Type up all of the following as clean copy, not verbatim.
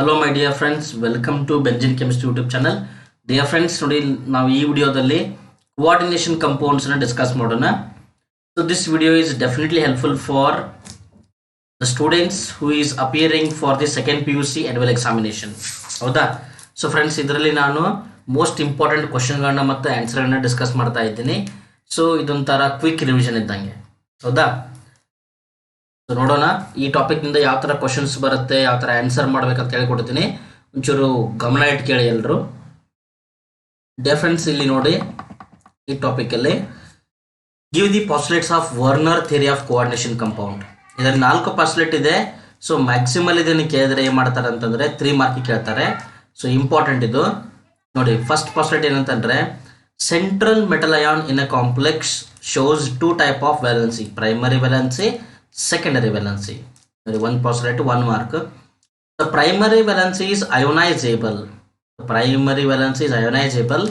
Hello my dear friends, welcome to benzene chemistry YouTube channel. Dear friends, ನೋಡಿ ನಾವು ಈ ವಿಡಿಯೋದಲ್ಲಿ ಕೋಆರ್ಡಿನೇಷನ್ ಕಂಪೌಂಡ್ಸ್ನ ಡಿಸ್ಕಸ್ ಮಾಡೋಣ. So this video is definitely helpful for the students who is appearing for the second PUC annual examination. ಹೌದಾ? So friends, ಇದರಲ್ಲಿ ನಾನು most important ಕ್ವಶನ್ಗಳನ್ನ ಮತ್ತು ಆನ್ಸರ್ಗಳನ್ನ ಡಿಸ್ಕಸ್ ಮಾಡ್ತಾ ಇದ್ದೀನಿ. ಸೊ ಇದೊಂಥರ ಕ್ವಿಕ್ ರಿವಿಷನ್ ಇದ್ದಂಗೆ. ಹೌದಾ? ಸೊ ನೋಡೋಣ ಈ ಟಾಪಿಕ್ನಿಂದ ಯಾವ ಥರ ಕ್ವಶನ್ಸ್ ಬರುತ್ತೆ, ಯಾವ ಥರ ಆನ್ಸರ್ ಮಾಡ್ಬೇಕಂತ ಹೇಳ್ಕೊಡ್ತೀನಿ. ಒಂಚೂರು ಗಮನ ಇಟ್ಟು ಕೇಳಿ ಎಲ್ಲರೂ. ಡಿಫರೆನ್ಸ್ ಇಲ್ಲಿ ನೋಡಿ, ಈ ಟಾಪಿಕಲ್ಲಿ give the postulates of Werner theory of coordination compound. ಇದರಲ್ಲಿ 4 ಪಾಸ್ಟುಲೇಟ್ ಇದೆ. ಸೊ ಮ್ಯಾಕ್ಸಿಮಲ್ ಇದನ್ನು ಕೇಳಿದ್ರೆ ಏನು ಮಾಡ್ತಾರೆ ಅಂತಂದರೆ 3 ಮಾರ್ಕಿಗೆ ಕೇಳ್ತಾರೆ. ಸೊ ಇಂಪಾರ್ಟೆಂಟ್ ಇದು ನೋಡಿ. ಫಸ್ಟ್ ಪಾಸ್ಟುಲೇಟ್ ಏನಂತಂದರೆ, central metal ion in a complex shows 2 type of valency, primary valency, secondary valency. One postulate, 1 mark. The primary valency is ionizable. The primary valency is ionizable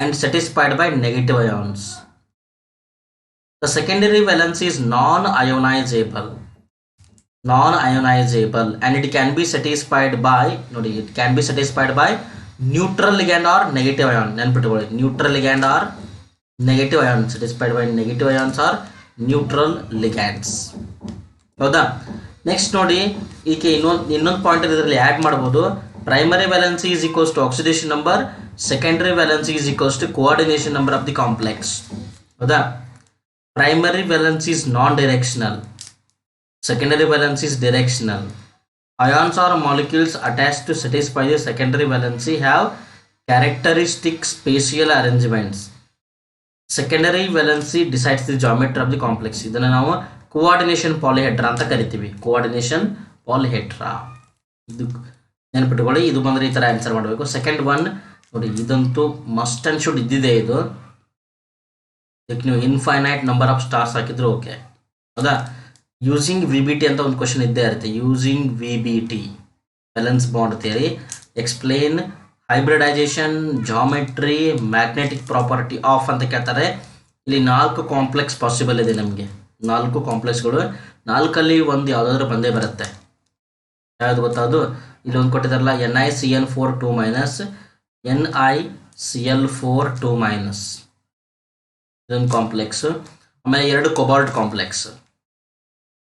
and satisfied by negative ions. The secondary valency is non-ionizable. Non-ionizable, and it can be satisfied by neutral ligand or negative ion. Neutral ligand or negative ion, satisfied by negative ions or neutral ligands. ಹೌದಾ? Next ನೋಡಿ, ಈಗ ಇನ್ನೊಂದು point ಇದರಲ್ಲಿ add ಮಾಡ್ಬೋದು. Primary valency is equals to oxidation number, secondary valency is equals to coordination number of the complex. ಹೌದಾ? Primary valency is non directional, secondary valency is directional. Ions or molecules attached to satisfy the secondary valency have characteristic spatial arrangements. Secondary valency decides the geometry of the complex. ಇದನ್ನು ನಾವು coordination ಪಾಲಿಹೆಡ್ರಾ ಅಂತ ಕರಿತೀವಿ. Coordination ಪಾಲಿಹೆಡ್ರಾ, ಇದು ನೆನಪಿಟ್ಕೊಳ್ಳಿ. ಇದು ಬಂದರೆ ಈ ಥರ answer ಮಾಡಬೇಕು. ಸೆಕೆಂಡ್ ಒನ್ ನೋಡಿ, ಇದಂತೂ ಮಸ್ಟ್ ಆ್ಯಂಡ್ ಶುಡ್ ಇದ್ದಿದೆ ಇದು. ಇದಕ್ಕೆ ನೀವು ಇನ್ಫೈನೈಟ್ ನಂಬರ್ ಆಫ್ ಸ್ಟಾರ್ಸ್ ಹಾಕಿದ್ರು ಓಕೆ. ಹೌದಾ? ಯೂಸಿಂಗ್ VBT ಅಂತ ಒಂದು ಕ್ವಶನ್ ಇದ್ದೇ ಇರುತ್ತೆ. Using VBT, valence bond theory, explain hybridisation, geometry, magnetic property of ಅಂತ ಕೇಳ್ತಾರೆ. ಇಲ್ಲಿ 4 ಕಾಂಪ್ಲೆಕ್ಸ್ ಪಾಸಿಬಲ್ ಇದೆ ನಮಗೆ. 4 ಕಾಂಪ್ಲೆಕ್ಸ್ಗಳು, 4ಅಲ್ಲಿ ಒಂದು ಯಾವುದಾದ್ರೂ ಬಂದೇ ಬರುತ್ತೆ. ಯಾವುದು ಗೊತ್ತಾದು? ಇಲ್ಲಿ ಒಂದು ಕೊಟ್ಟಿದ್ದಾರಲ್ಲ, NiCN4 2 ಮೈನಸ್, NiCl4 2 ಮೈನಸ್, ಇದೊಂದು ಕಾಂಪ್ಲೆಕ್ಸ್. ಆಮೇಲೆ 2 ಕೊಬಾಲ್ಟ್ ಕಾಂಪ್ಲೆಕ್ಸ್.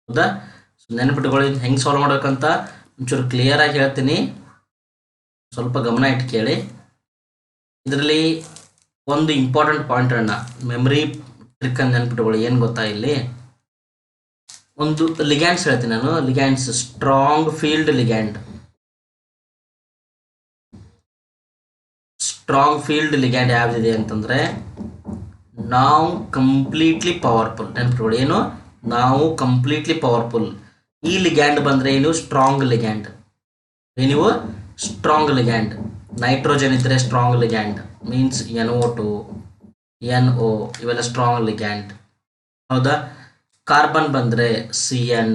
ಹೌದಾ? ಸೊ ನೆನಪಿಟ್ಕೊಳ್ಳಿ. ಹೆಂಗೆ ಸಾಲ್ವ್ ಮಾಡ್ಬೇಕಂತ ಒಂಚೂರು ಕ್ಲಿಯರಾಗಿ ಹೇಳ್ತೀನಿ, ಸ್ವಲ್ಪ ಗಮನ ಇಟ್ಟು ಕೇಳಿ. ಇದರಲ್ಲಿ ಒಂದು ಇಂಪಾರ್ಟೆಂಟ್ ಪಾಯಿಂಟನ್ನು, ಮೆಮರಿ ಟ್ರಿಕ್ ಅನ್ನು ನೆನ್ಪಿಟ್ಕೊಳ್ಳಿ. ಏನು ಗೊತ್ತಾ, ಇಲ್ಲಿ ಒಂದು ಲಿಗ್ಯಾಂಡ್ಸ್ ಹೇಳ್ತೀನಿ ನಾನು. Ligands, strong field ligand, strong field ligand ಯಾವುದಿದೆ ಅಂತಂದರೆ ನಾವು ಕಂಪ್ಲೀಟ್ಲಿ ಪವರ್ಫುಲ್. ನೆನ್ಪಿಟ್ಕೊಳ್ಳಿ, ಏನು? ನಾವು ಕಂಪ್ಲೀಟ್ಲಿ ಪವರ್ಫುಲ್. ಈ ಲಿಗ್ಯಾಂಡ್ ಬಂದರೆ ಏನು? Strong ligand. ನೀವು ಸ್ಟ್ರಾಂಗ್ ಲಿಗ್ಯಾಂಡ್. ನೈಟ್ರೋಜನ್ ಇದ್ದರೆ strong ligand, means NO2, NO, ಇವೆಲ್ಲ ಸ್ಟ್ರಾಂಗ್ ಲಿಗ್ಯಾಂಡ್. ಹೌದಾ? ಕಾರ್ಬನ್ ಬಂದರೆ CN,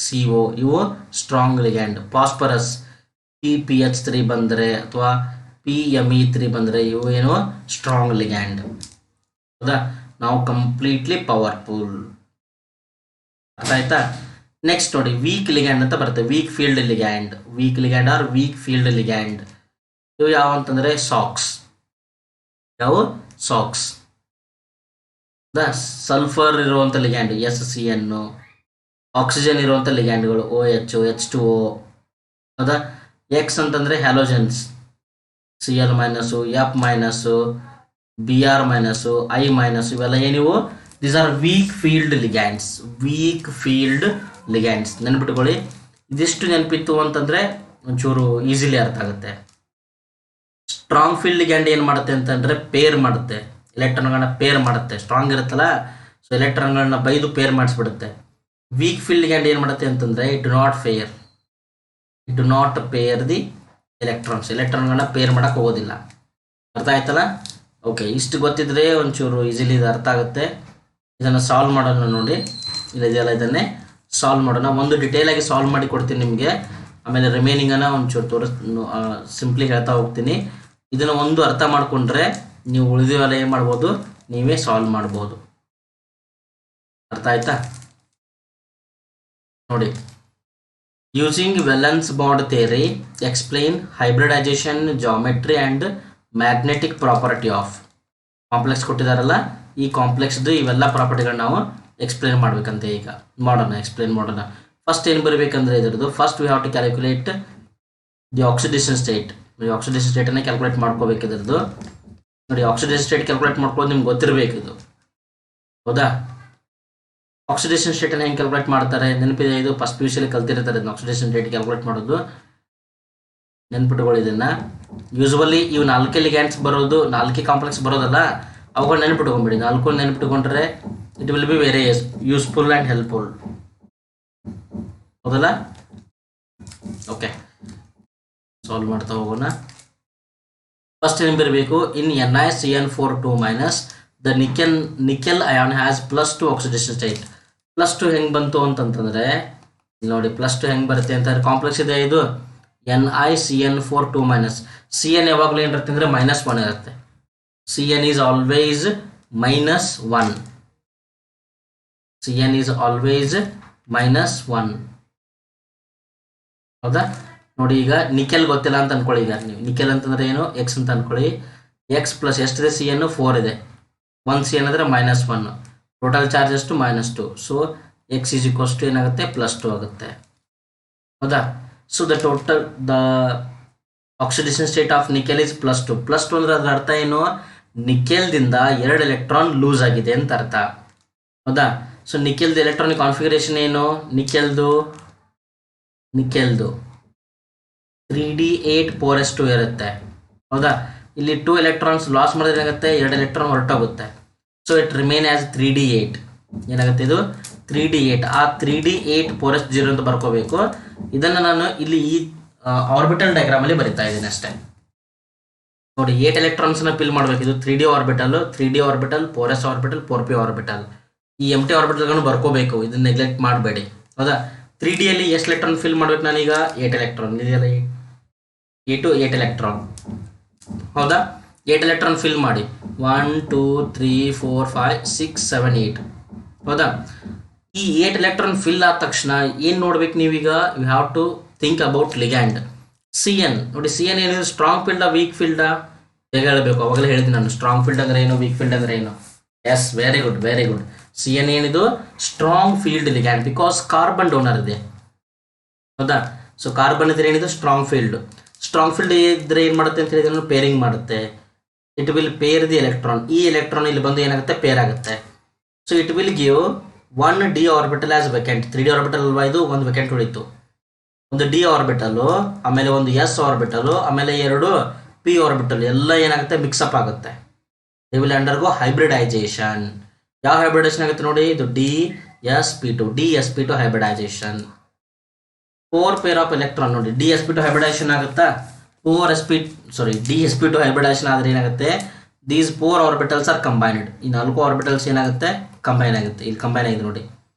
CO, ಇವು ಸ್ಟ್ರಾಂಗ್ ಲಿಗ್ಯಾಂಡ್. ಫಾಸ್ಫರಸ್ PPH3 ಬಂದರೆ ಅಥವಾ PME3 ಬಂದರೆ ಇವು ಏನು? Strong ligand. ಹೌದಾ? ನಾವು ಕಂಪ್ಲೀಟ್ಲಿ ಪವರ್ಫುಲ್. ಅರ್ಥ ಆಯ್ತಾ? ನೆಕ್ಸ್ಟ್ ನೋಡಿ, ವೀಕ್ ಲಿಗ್ಯಾಂಡ್ ಅಂತ ಬರುತ್ತೆ. Weak field ligand, weak ligand or weak field ligand. ಇವು ಯಾವ ಅಂತಂದರೆ ಸಾಕ್ಸ್. ಯಾವ? ಸಾಕ್ಸ್. ಸಲ್ಫರ್ ಇರುವಂಥ ಲಿಗ್ಯಾಂಡ್ SCN, ಆಕ್ಸಿಜನ್ ಇರುವಂಥ ಲಿಗ್ಯಾಂಡ್ಗಳು OH, H2O. ಹೌದಾ? ಎಕ್ಸ್ ಅಂತಂದರೆ halogens, Cl minus, F minus, Br minus, I minus, ಇವೆಲ್ಲ ಏನಿವು? These are weak field ligands. Weak field ligands ನೆನ್ಪಿಟ್ಕೊಳ್ಳಿ. ಇದಿಷ್ಟು ನೆನಪಿತ್ತು ಅಂತಂದರೆ ಒಂಚೂರು ಈಸಿಲಿ ಅರ್ಥ ಆಗುತ್ತೆ. ಸ್ಟ್ರಾಂಗ್ ಫೀಲ್ಡ್ ಲಿಗ್ಯಾಂಡ್ ಏನು ಮಾಡುತ್ತೆ ಅಂತಂದರೆ ಪೇರ್ ಮಾಡುತ್ತೆ, ಎಲೆಕ್ಟ್ರಾನ್ಗಳನ್ನ ಪೇರ್ ಮಾಡುತ್ತೆ. ಸ್ಟ್ರಾಂಗ್ ಇರುತ್ತಲ್ಲ, ಸೊ ಎಲೆಕ್ಟ್ರಾನ್ಗಳನ್ನ ಬೈದು ಪೇರ್ ಮಾಡಿಸ್ಬಿಡುತ್ತೆ. ವೀಕ್ ಫೀಲ್ಡ್ ಲಿಗ್ಯಾಂಡ್ ಏನು ಮಾಡುತ್ತೆ ಅಂತಂದರೆ it do not pair the electrons. ಎಲೆಕ್ಟ್ರಾನ್ಗಳನ್ನ ಪೇರ್ ಮಾಡೋಕ್ಕೆ ಹೋಗೋದಿಲ್ಲ. ಅರ್ಥ ಆಯ್ತಲ್ಲ? ಓಕೆ, ಇಷ್ಟು ಗೊತ್ತಿದ್ರೆ ಒಂಚೂರು ಈಸಿಲಿ ಇದು ಅರ್ಥ ಆಗುತ್ತೆ. ಇದನ್ನು ಸಾಲ್ವ್ ಮಾಡೋಣ ನೋಡಿ. ಇದೆಯಲ್ಲ, ಇದನ್ನೇ ಸಾಲ್ವ್ ಮಾಡೋಣ. ಒಂದು ಡಿಟೇಲಾಗಿ ಸಾಲ್ವ್ ಮಾಡಿ ಕೊಡ್ತೀನಿ ನಿಮಗೆ. ಆಮೇಲೆ ರಿಮೈನಿಂಗನ್ನು ಒಂಚೂರು ಸಿಂಪ್ಲಿ ಹೇಳ್ತಾ ಹೋಗ್ತೀನಿ. ಇದನ್ನು ಒಂದು ಅರ್ಥ ಮಾಡಿಕೊಂಡ್ರೆ ನೀವು ಉಳಿದಿವೆಲ್ಲ ಏನು ಮಾಡ್ಬೋದು? ನೀವೇ ಸಾಲ್ವ್ ಮಾಡ್ಬೋದು. ಅರ್ಥ ಆಯ್ತಾ? ನೋಡಿ, using valence bond theory explain hybridisation geometry and magnetic property of complex ಕೊಟ್ಟಿದ್ದಾರಲ್ಲ, ಈ ಕಾಂಪ್ಲೆಕ್ಸ್ದು ಇವೆಲ್ಲ ಪ್ರಾಪರ್ಟಿಗಳನ್ನ ನಾವು ಎಕ್ಸ್ಪ್ಲೇನ್ ಮಾಡಬೇಕಂತೆ. ಈಗ ಮಾಡೋಣ, ಎಕ್ಸ್ಪ್ಲೇನ್ ಮಾಡೋಣ. ಫಸ್ಟ್ ಏನು ಬರಬೇಕಂದ್ರೆ ಇದ್ರದ್ದು first we have to calculate the oxidation state. ಈ ಆಕ್ಸಿಡೇಷನ್ ಸ್ಟೇಟನ್ನು ಕ್ಯಾಲ್ಕುಲೇಟ್ ಮಾಡ್ಕೋಬೇಕು ಇದ್ರದ್ದು. ನೋಡಿ, ಆಕ್ಸಿಡೇಷನ್ ಸ್ಟೇಟ್ ಕ್ಯಾಲ್ಕುಲೇಟ್ ಮಾಡ್ಕೊಳ್ಳೋದು ನಿಮ್ಗೆ ಗೊತ್ತಿರಬೇಕು ಇದು, ಹೌದಾ? ಆಕ್ಸಿಡೇಷನ್ ಸ್ಟೇಟನ್ನು ಹೆಂಗೆ ಕ್ಯಾಲ್ಕುಲೇಟ್ ಮಾಡ್ತಾರೆ ನೆನಪಿದೆ? ಇದು ಫಸ್ಟ್ ಪಿ ಯು ಸಿಲಿ ಕಲ್ತಿರ್ತಾರೆ ಇದನ್ನ, ಆಕ್ಸಿಡೇಷನ್ ಸ್ಟೇಟ್ ಕ್ಯಾಲ್ಕುಲೇಟ್ ಮಾಡೋದು. ನೆನ್ಪಿಟ್ಕೊಳ್ಳಿ ಇದನ್ನು. ಯೂಸ್ವಲಿ ಇವು 4 ಲಿಗ್ಯಾಂಡ್ಸ್ ಬರೋದು, 4 ಕಾಂಪ್ಲೆಕ್ಸ್ ಬರೋದಲ್ಲ, ಅವುಗಳು ನೆನ್ಪಿಟ್ಕೊಂಡ್ಬಿಡಿ. 4 ನೆನ್ಪಿಟ್ಕೊಂಡ್ರೆ it will be very useful and helpful, ಹೌದಲ್ಲ? ಓಕೆ, ಸಾಲ್ವ್ ಮಾಡ್ತಾ ಹೋಗೋಣ. ಫಸ್ಟ್ ಏನು ಬರಬೇಕು? In NiCN4 minus the nickel ion has +2 oxidation state. +2 ಹೆಂಗೆ ಬಂತು ಅಂತಂತಂದರೆ ನೋಡಿ, +2 ಹೆಂಗೆ ಬರುತ್ತೆ ಅಂತಂದ್ರೆ ಕಾಂಪ್ಲೆಕ್ಸ್ ಇದೆ ಇದು NiCN4 ಮೈನಸ್. CN ಯಾವಾಗಲೂ ಏನಿರುತ್ತೆ ಅಂದರೆ -1 ಇರುತ್ತೆ. CN is always -1. CN is always -1, ಹೌದಾ? ನೋಡಿ, ಈಗ ನಿಕೆಲ್ ಗೊತ್ತಿಲ್ಲ ಅಂತ ಅನ್ಕೊಳ್ಳಿ. ಈಗ ನೀವು ನಿಕೆಲ್ ಅಂತಂದ್ರೆ ಏನು? X ಅಂತ ಅನ್ಕೊಳ್ಳಿ. X ಪ್ಲಸ್ ಎಷ್ಟಿದೆ? CN 4 ಇದೆ. 1 CN ಅಂದರೆ -1. ಟೋಟಲ್ ಚಾರ್ಜ್ ಎಷ್ಟು? -2. So X is equals to ಏನಾಗುತ್ತೆ? +2 ಆಗುತ್ತೆ, ಹೌದಾ? So the oxidation state of nickel is +2. +2 ಅಂದ್ರೆ ಅದ್ರ ಅರ್ಥ ಏನು? ನಿಕೆಲ್ದಿಂದ 2 ಎಲೆಕ್ಟ್ರಾನ್ ಲೂಸ್ ಆಗಿದೆ ಅಂತ ಅರ್ಥ, ಹೌದಾ? ಸೊ ನಿಕೆಲ್ದು ಎಲೆಕ್ಟ್ರಾನಿಕ್ ಕಾನ್ಫಿಗರೇಷನ್ ಏನು? ನಿಕೆಲ್ದು 3d8 4s2 ಇರುತ್ತೆ, ಹೌದಾ? ಇಲ್ಲಿ 2 ಎಲೆಕ್ಟ್ರಾನ್ಸ್ ಲಾಸ್ ಮಾಡಿದ್ರೆ ಏನಾಗುತ್ತೆ? 2 ಎಲೆಕ್ಟ್ರಾನ್ ಹೊರಟೋಗುತ್ತೆ. So it remain as 3d8. ಏನಾಗುತ್ತೆ ಇದು? 3d8. ಆ 3d8 4s0 ಅಂತ ಬರ್ಕೋಬೇಕು. ಇದನ್ನು ನಾನು ಇಲ್ಲಿ ಈ ಆರ್ಬಿಟಲ್ ಡಯಾಗ್ರಾಮಲ್ಲಿ ಬರಿತಾ ಇದ್ದೀನಿ ಅಷ್ಟೇ. ನೋಡಿ, 8 ಎಲೆಕ್ಟ್ರಾನ್ಸ್ನ ಫಿಲ್ ಮಾಡಬೇಕು. ಇದು 3d orbital, 3d orbital, 4s orbital, 4p orbital. ಈ ಎಂಟಿ ಆರ್ಬಿಟಲ್ಗಳನ್ನು ಬರ್ಕೋಬೇಕು, ಇದನ್ನ ನೆಗ್ಲೆಕ್ಟ್ ಮಾಡಬೇಡಿ, ಹೌದಾ? 3d ಅಲ್ಲಿ ಎಷ್ಟು ಎಲೆಕ್ಟ್ರಾನ್ ಫಿಲ್ ಮಾಡ್ಬೇಕು ನಾನೀಗ? 8 ಎಲೆಕ್ಟ್ರಾನ್ ಇದೆಯಲ್ಲ, 8 ಎಲೆಕ್ಟ್ರಾನ್, ಹೌದಾ? 8 ಎಲೆಕ್ಟ್ರಾನ್ ಫಿಲ್ ಮಾಡಿ. 1 2 3 4 5 6 7 8, ಹೌದಾ? ಈ 8 ಎಲೆಕ್ಟ್ರಾನ್ ಫಿಲ್ ಆದ ತಕ್ಷಣ ಏನು ನೋಡ್ಬೇಕು ನೀವೀಗ? You have to think about ligand. CN ನೋಡಿ, CN ಏನಿದೆ? ಸ್ಟ್ರಾಂಗ್ ಫೀಲ್ಡಾ ವೀಕ್ ಫೀಲ್ಡಾ? ಹೇಗೆ ಹೇಳಬೇಕು? ಅವಾಗಲೇ ಹೇಳಿದ್ದೀನಿ ನಾನು, ಸ್ಟ್ರಾಂಗ್ ಫೀಲ್ಡ್ ಅಂದ್ರೆ ಏನು, ವೀಕ್ ಫೀಲ್ಡ್ ಅಂದ್ರೆ ಏನು. Yes, very good, very good. CN ಏನಿದು? Strong field ligand, because carbon donor ಇದೆ, ಹೌದಾ? ಸೊ ಕಾರ್ಬನ್ ಇದ್ರೆ ಏನಿದೆ? Strong field. ಸ್ಟ್ರಾಂಗ್ ಫೀಲ್ಡ್ ಇದ್ರೆ ಏನು ಮಾಡುತ್ತೆ ಅಂತ ಹೇಳಿದ್ರೆ ಪೇರಿಂಗ್ ಮಾಡುತ್ತೆ. It will pair the electron. ಈ ಎಲೆಕ್ಟ್ರಾನ್ ಇಲ್ಲಿ ಬಂದು ಏನಾಗುತ್ತೆ? ಪೇರ್ ಆಗುತ್ತೆ. So it will give 1d orbital as vacant. 3d orbital ಅಲ್ವಾ ಇದು? ಒಂದು ವೆಕೆಂಟ್ ಉಳಿತು. ಒಂದು d ಆರ್ಬಿಟಲು, ಆಮೇಲೆ ಒಂದು s ಆರ್ಬಿಟಲು, ಆಮೇಲೆ 2 p ಆರ್ಬಿಟಲ್, ಎಲ್ಲ ಏನಾಗುತ್ತೆ? ಮಿಕ್ಸಪ್ ಆಗುತ್ತೆ. They will undergo hybridisation. ಯಾವ ಹೈಬ್ರಿಡೈಸೇಷನ್ ಆಗುತ್ತೆ ನೋಡಿ? ಇದು dsp2 hybridisation. 4 pair of electron ನೋಡಿ, dsp2 ಹೈಬ್ರಿಡೈಸೇಷನ್ ಆಗುತ್ತಾ? dsp2 ಹೈಬ್ರಿಡೈಸೇಷನ್ ಆದರೆ ಏನಾಗುತ್ತೆ? These 4 orbitals are combined. ಈ 4 ಆರ್ಬಿಟಲ್ಸ್ ಏನಾಗುತ್ತೆ? ಕಂಬೈನ್ ಆಗುತ್ತೆ. ಇಲ್ಲಿ ಕಂಬೈನ್ ಆಗಿದೆ ನೋಡಿ,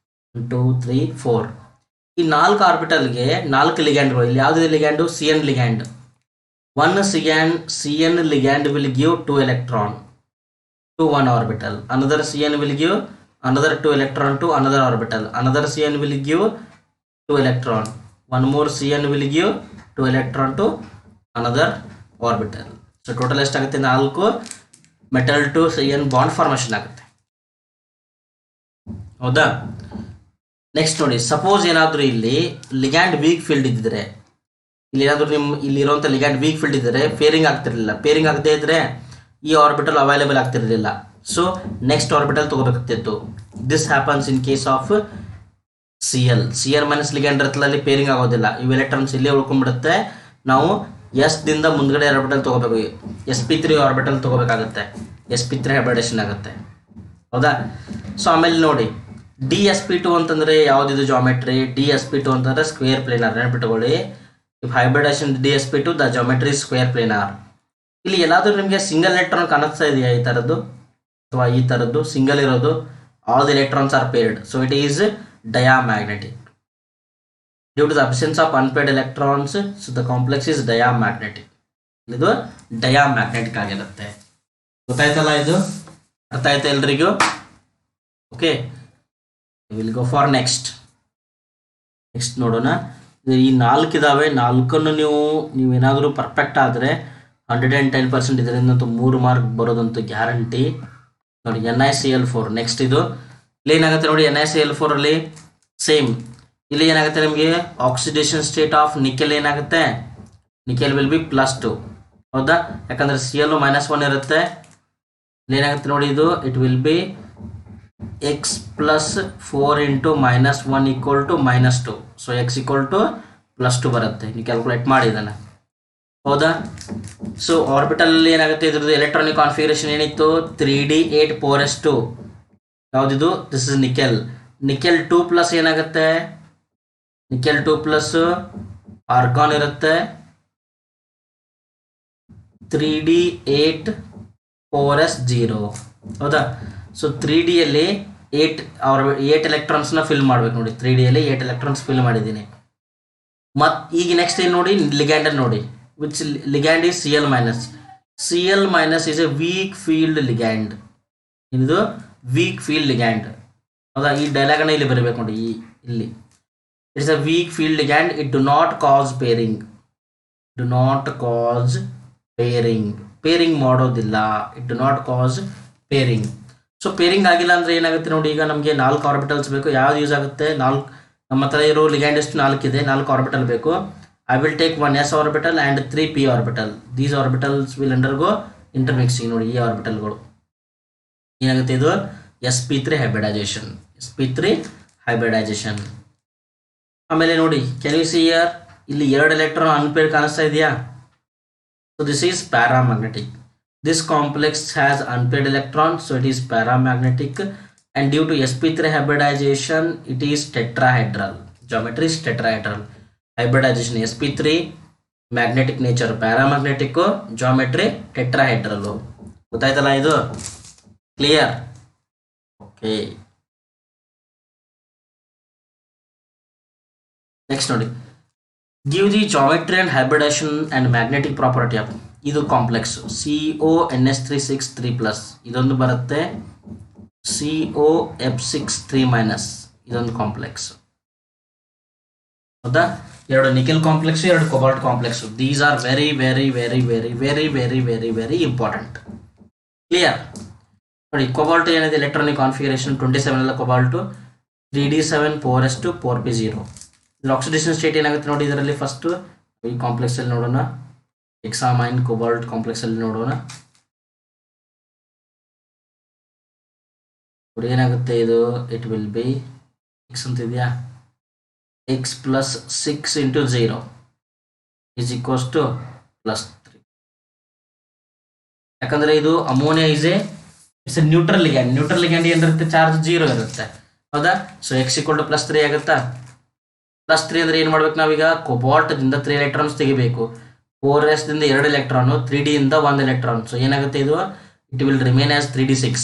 1 2 3 4. ಈ 4 ಆರ್ಬಿಟಲ್ಗೆ 4 ಲಿಗ್ಯಾಂಡ್ಗಳು. ಇಲ್ಲಿ ಯಾವುದಿದೆ ಲಿಗ್ಯಾಂಡು? CN ligand. 1 CN ligand will give 2 electron to one orbital. Another CN will give another 2 electron to another orbital. Another CN will give 2 electron. One more CN will give 2 electron to another orbital. So total ಎಷ್ಟಾಗುತ್ತೆ? 4 metal to CN bond formation ಆಗುತ್ತೆ, ಹೌದಾ? Next ನೋಡಿ, suppose ಏನಾದರೂ ಇಲ್ಲಿ ligand weak field ಇದ್ದರೆ, ಇಲ್ಲಿ ಏನಾದರೂ ಇಲ್ಲಿರುವಂಥ ಲಿಗ್ಯಾಂಡ್ ವೀಕ್ ಫೀಲ್ಡ್ ಇದ್ದರೆ ಪೇರಿಂಗ್ ಆಗ್ತಿರಲಿಲ್ಲ. ಪೇರಿಂಗ್ ಆಗದೇ ಇದ್ದರೆ ಈ ಆರ್ಬಿಟಲ್ ಅವೈಲೇಬಲ್ ಆಗ್ತಿರಲಿಲ್ಲ. ಸೊ ನೆಕ್ಸ್ಟ್ ಆರ್ಬಿಟಲ್ ತೊಗೋಬೇಕಾಗ್ತಿತ್ತು. This happens in case of CN minus ligand ಇರುತ್ತಲ್ಲ, ಅಲ್ಲಿ ಪೇರಿಂಗ್ ಆಗೋದಿಲ್ಲ. ಇವು ಎಲೆಕ್ಟ್ರಾನ್ಸ್ ಇಲ್ಲೇ ಉಳ್ಕೊಂಡ್ಬಿಡುತ್ತೆ. ನಾವು ದಿಂದ ಮುಂದ್ಗಡೆ ಆರ್ಬಿಟಲ್ ತೊಗೋಬೇಕು, sp3 ಆರ್ಬಿಟಲ್ ತೊಗೋಬೇಕಾಗುತ್ತೆ. sp3 ಹೈಬ್ರಿಡೇಷನ್ ಆಗುತ್ತೆ, ಹೌದಾ? ಸೊ ಆಮೇಲೆ ನೋಡಿ, dsp2 ಅಂತಂದರೆ ಯಾವುದಿದು ಜಾಮೆಟ್ರಿ? dsp2 ಅಂತಂದರೆ ಸ್ಕ್ವೇರ್ ಪ್ಲೇನಾರ್. ನೆನಪಿಟ್ಕೊಳ್ಳಿ, if hybridisation dsp2 the geometry square planar. ಇಲ್ಲಿ ಎಲ್ಲಾದರೂ ನಿಮಗೆ ಸಿಂಗಲ್ ಎಲೆಕ್ಟ್ರಾನ್ ಕಾಣಿಸ್ತಾ ಇದೆಯಾ? ಈ ಥರದ್ದು ಅಥವಾ ಈ ಥರದ್ದು ಸಿಂಗಲ್ ಇರೋದು? All the electrons are paired, so it is diamagnetic. Due to the absence of unpaired electrons, so the complex is diamagnetic. ಇದು ಡಯಾಮ್ಯಾಗ್ನೆಟಿಕ್ ಆಗಿರುತ್ತೆ. ಗೊತ್ತಾಯ್ತಲ್ಲ? ಇದು ಅರ್ಥ ಆಯ್ತಾ ಎಲ್ರಿಗೂ? Okay, will go for next ನೋಡೋಣ. ಈ 4 ಇದಾವೆ, 4 ನೀವೇನಾದರೂ ಪರ್ಫೆಕ್ಟ್ ಆದರೆ 110% ಇದರಿಂದಂತೂ 3 ಮಾರ್ಕ್ ಬರೋದಂತೂ ಗ್ಯಾರಂಟಿ. ನೋಡಿ NiCl4. ನೆಕ್ಸ್ಟ್ ಇದು ಇಲ್ಲಿ ಏನಾಗುತ್ತೆ ನೋಡಿ, NiCl4 ಅಲ್ಲಿ ಸೇಮ್ ಇಲ್ಲಿ ಏನಾಗುತ್ತೆ ನಿಮಗೆ ಆಕ್ಸಿಡೇಷನ್ ಸ್ಟೇಟ್ ಆಫ್ ನಿಕೆಲ್ ಏನಾಗುತ್ತೆ, ನಿಕೆಲ್ ವಿಲ್ ಬಿ +2. ಹೌದಾ, ಯಾಕಂದ್ರೆ Cl -1 ಇರುತ್ತೆ. ಇಲ್ಲಿ ಏನಾಗುತ್ತೆ ನೋಡಿ, ಇದು it will B x + 4 × -1 = -2. So x = +2 ಬರುತ್ತೆ. ನೀವು ಕ್ಯಾಲ್ಕುಲೇಟ್ ಮಾಡಿ ಇದನ್ನು. ಹೌದಾ, ಸೊ ಆರ್ಬಿಟಲ್ ಏನಾಗುತ್ತೆ, ಇದ್ರದ್ದು ಎಲೆಕ್ಟ್ರಾನಿಕ್ ಕಾನ್ಫಿಗರೇಷನ್ ಏನಿತ್ತು 3d8 4s2. ಯಾವುದಿದು, ದಿಸ್ ಇಸ್ ನಿಕೆಲ್. ನಿಕೆಲ್ 2+ ಏನಾಗುತ್ತೆ, ನಿಕೆಲ್ 2+ ಆರ್ಗಾನ್ ಇರುತ್ತೆ 3d8 4s0. ಹೌದಾ, ಸೊ 3dಯಲ್ಲಿ 8 ಎಲೆಕ್ಟ್ರಾನ್ಸ್ನ ಫಿಲ್ ಮಾಡ್ಬೇಕು ನೋಡಿ. 3dಯಲ್ಲಿ 8 ಎಲೆಕ್ಟ್ರಾನ್ಸ್ ಫಿಲ್ ಮಾಡಿದ್ದೀನಿ. ಈಗ ನೆಕ್ಸ್ಟ್ ಏನು ನೋಡಿ, ಲಿಗ್ಯಾಂಡ್ ನೋಡಿ, which ligand is Cl-. Cl- is a weak field ligand. ಇದು ವೀಕ್ ಫೀಲ್ಡ್ ಲಿಗ್ಯಾಂಡ್. ಹೌದಾ, ಈ ಡೈಲಾಗನ್ನ ಇಲ್ಲಿ ಬರಬೇಕು ನೋಡಿ, ಇಲ್ಲಿ it's a weak field ligand. It do not cause pairing. Pairing ಮಾಡೋದಿಲ್ಲ. It do not cause pairing. So pairing ಆಗಿಲ್ಲ ಅಂದರೆ ಏನಾಗುತ್ತೆ ನೋಡಿ, ಈಗ ನಮಗೆ 4 ಆರ್ಬಿಟಲ್ಸ್ ಬೇಕು. ಯಾವ್ದು ಯೂಸ್ ಆಗುತ್ತೆ, ನಮ್ಮ ಹತ್ರ ಇರೋ ಲಿಗ್ಯಾಂಡ್ ಎಷ್ಟು 4 ಇದೆ, 4 ಆರ್ಬಿಟಲ್ ಬೇಕು. I will take 1 s orbital and 3 p orbital. These orbitals will undergo intermixing. ನೋಡಿ ಈ ಆರ್ಬಿಟಲ್ಗಳು ಏನಾಗುತ್ತೆ, ಇದು sp3 hybridization. ಆಮೇಲೆ ನೋಡಿ, ಕ್ಯಾನ್ ಯು ಸಿ ಹಿಯರ್, ಇಲ್ಲಿ 2 ಎಲೆಕ್ಟ್ರಾನ್ ಅನ್ಪೇರ್ಡ್ ಕಾಣಿಸ್ತಾ ಇದೆಯಾ? So this is paramagnetic. This complex has unpaired electron, so it is paramagnetic. and due to sp3 hybridization it is tetrahedral. Geometry is tetrahedral. Hybridization sp3, magnetic nature paramagnetic, geometry tetrahedral. ಗೊತ್ತಾಯ್ತಲ್ಲ ಇದು? Clear? Okay, next ನೋಡಿ, give the geometry and hybridisation and magnetic property of ಇದು complex CONS363+. ಇದೊಂದು ಬರುತ್ತೆ COF63-, ಇದೊಂದು complex. ಹೌದಾ, 2 nickel complex, 2 cobalt complex. These are very very very very very very very very important. Clear? ನೋಡಿ, cobalt ಏನಿದೆ, electronic configuration 27 ಅಲ್ಲ cobalt, 3d7 4s2 4p0. ಇದ್ರ oxidation state ಏನಾಗುತ್ತೆ ನೋಡಿ, ಇದರಲ್ಲಿ ಫಸ್ಟ್ ಈ ಕಾಂಪ್ಲೆಕ್ಸ್ ಅಲ್ಲಿ ನೋಡೋಣ, ಹೆಕ್ಸಾಮೈನ್ ಕೋಬಾಲ್ಟ್ ಕಾಂಪ್ಲೆಕ್ಸ್ ಅಲ್ಲಿ ನೋಡೋಣ. ನೋಡಿ ಏನಾಗುತ್ತೆ ಇದು, ಇಟ್ ವಿಲ್ ಬಿ x ಅಂತ ಇದೆಯಾ, x + 6 × 0 = +3. ಯಾಕಂದ್ರೆ ಇದು ammonia it's A neutral ligand. Neutral ligand ಏನಿರುತ್ತೆ, ಚಾರ್ಜ್ 0 ಇರುತ್ತೆ. ಹೌದಾ, ಸೊ x = +3 ಆಗುತ್ತಾ? +3 ಅಂದ್ರೆ ಏನು ಮಾಡ್ಬೇಕು ನಾವೀಗ, ಕೋಬಾಲ್ಟ್ ದಿಂದ 3 ಎಲೆಕ್ಟ್ರಾನ್ಸ್ ತೆಗಿಬೇಕು. 4s ದಿಂದ 2 ಎಲೆಕ್ಟ್ರಾನು, 3d ಇಂದ 1 ಎಲೆಕ್ಟ್ರಾನ್. ಸೊ ಏನಾಗುತ್ತೆ ಇದು, it will remain as 3d6.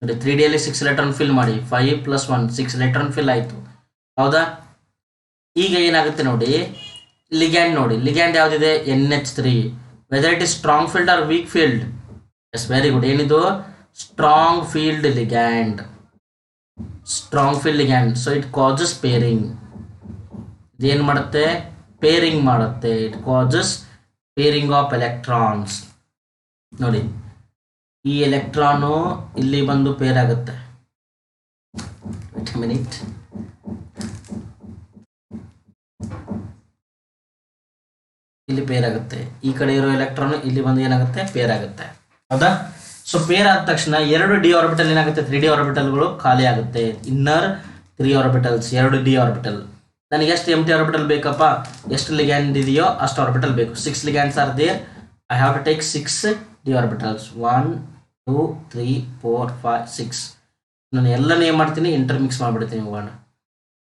ನೋಡಿ 3dಯಲ್ಲಿ 6 ಎಲೆಕ್ಟ್ರಾನ್ ಫಿಲ್ ಮಾಡಿ, 5 + 1 6 ಎಲೆಕ್ಟ್ರಾನ್ ಫಿಲ್ ಆಯಿತು. ಹೌದಾ, ಈಗ ಏನಾಗುತ್ತೆ ನೋಡಿ, ಲಿಗ್ಯಾಂಡ್ ನೋಡಿ, ಲಿಗ್ಯಾಂಡ್ ಯಾವುದಿದೆ, NH3. Whether it is strong field or weak field? Yes, very good. ಏನಿದು, strong field ligand. So it causes pairing. ಇದೇನು ಮಾಡುತ್ತೆ, ಪೇರಿಂಗ್ ಮಾಡುತ್ತೆ. It causes pairing of electrons. ನೋಡಿ, ಈ ಎಲೆಕ್ಟ್ರಾನು ಇಲ್ಲಿ ಬಂದು ಪೇರ್ ಆಗುತ್ತೆ. ಮಿನಿಟ್, ಇಲ್ಲಿ ಪೇರ್ ಆಗುತ್ತೆ. ಈ ಕಡೆ ಇರೋ ಎಲೆಕ್ಟ್ರಾನ್ ಇಲ್ಲಿ ಬಂದು ಏನಾಗುತ್ತೆ, ಪೇರ್ ಆಗುತ್ತೆ. ಹೌದಾ, ಸೊ ಪೇರ್ ಆದ ತಕ್ಷಣ 2 d ಆರ್ಬಿಟಲ್ ಏನಾಗುತ್ತೆ, 3d ಆರ್ಬಿಟಲ್ಗಳು ಖಾಲಿ ಆಗುತ್ತೆ. Inner 3 orbitals, 2 d orbital. ನನಗೆ ಎಷ್ಟು ಎಂಟಿ ಆರ್ಬಿಟಲ್ ಬೇಕಪ್ಪ, ಎಷ್ಟು ಲಿಗ್ಯಾಂಡ್ ಇದೆಯೋ ಅಷ್ಟು ಆರ್ಬಿಟಲ್ ಬೇಕು. 6 ligands are there. I have to take 6 d orbitals. 1 2 3 4 5 6. ನಾನು ಎಲ್ಲನೇ ಏನು ಮಾಡ್ತೀನಿ, ಇಂಟರ್ಮಿಕ್ಸ್ ಮಾಡಿಬಿಡ್ತೀನಿ.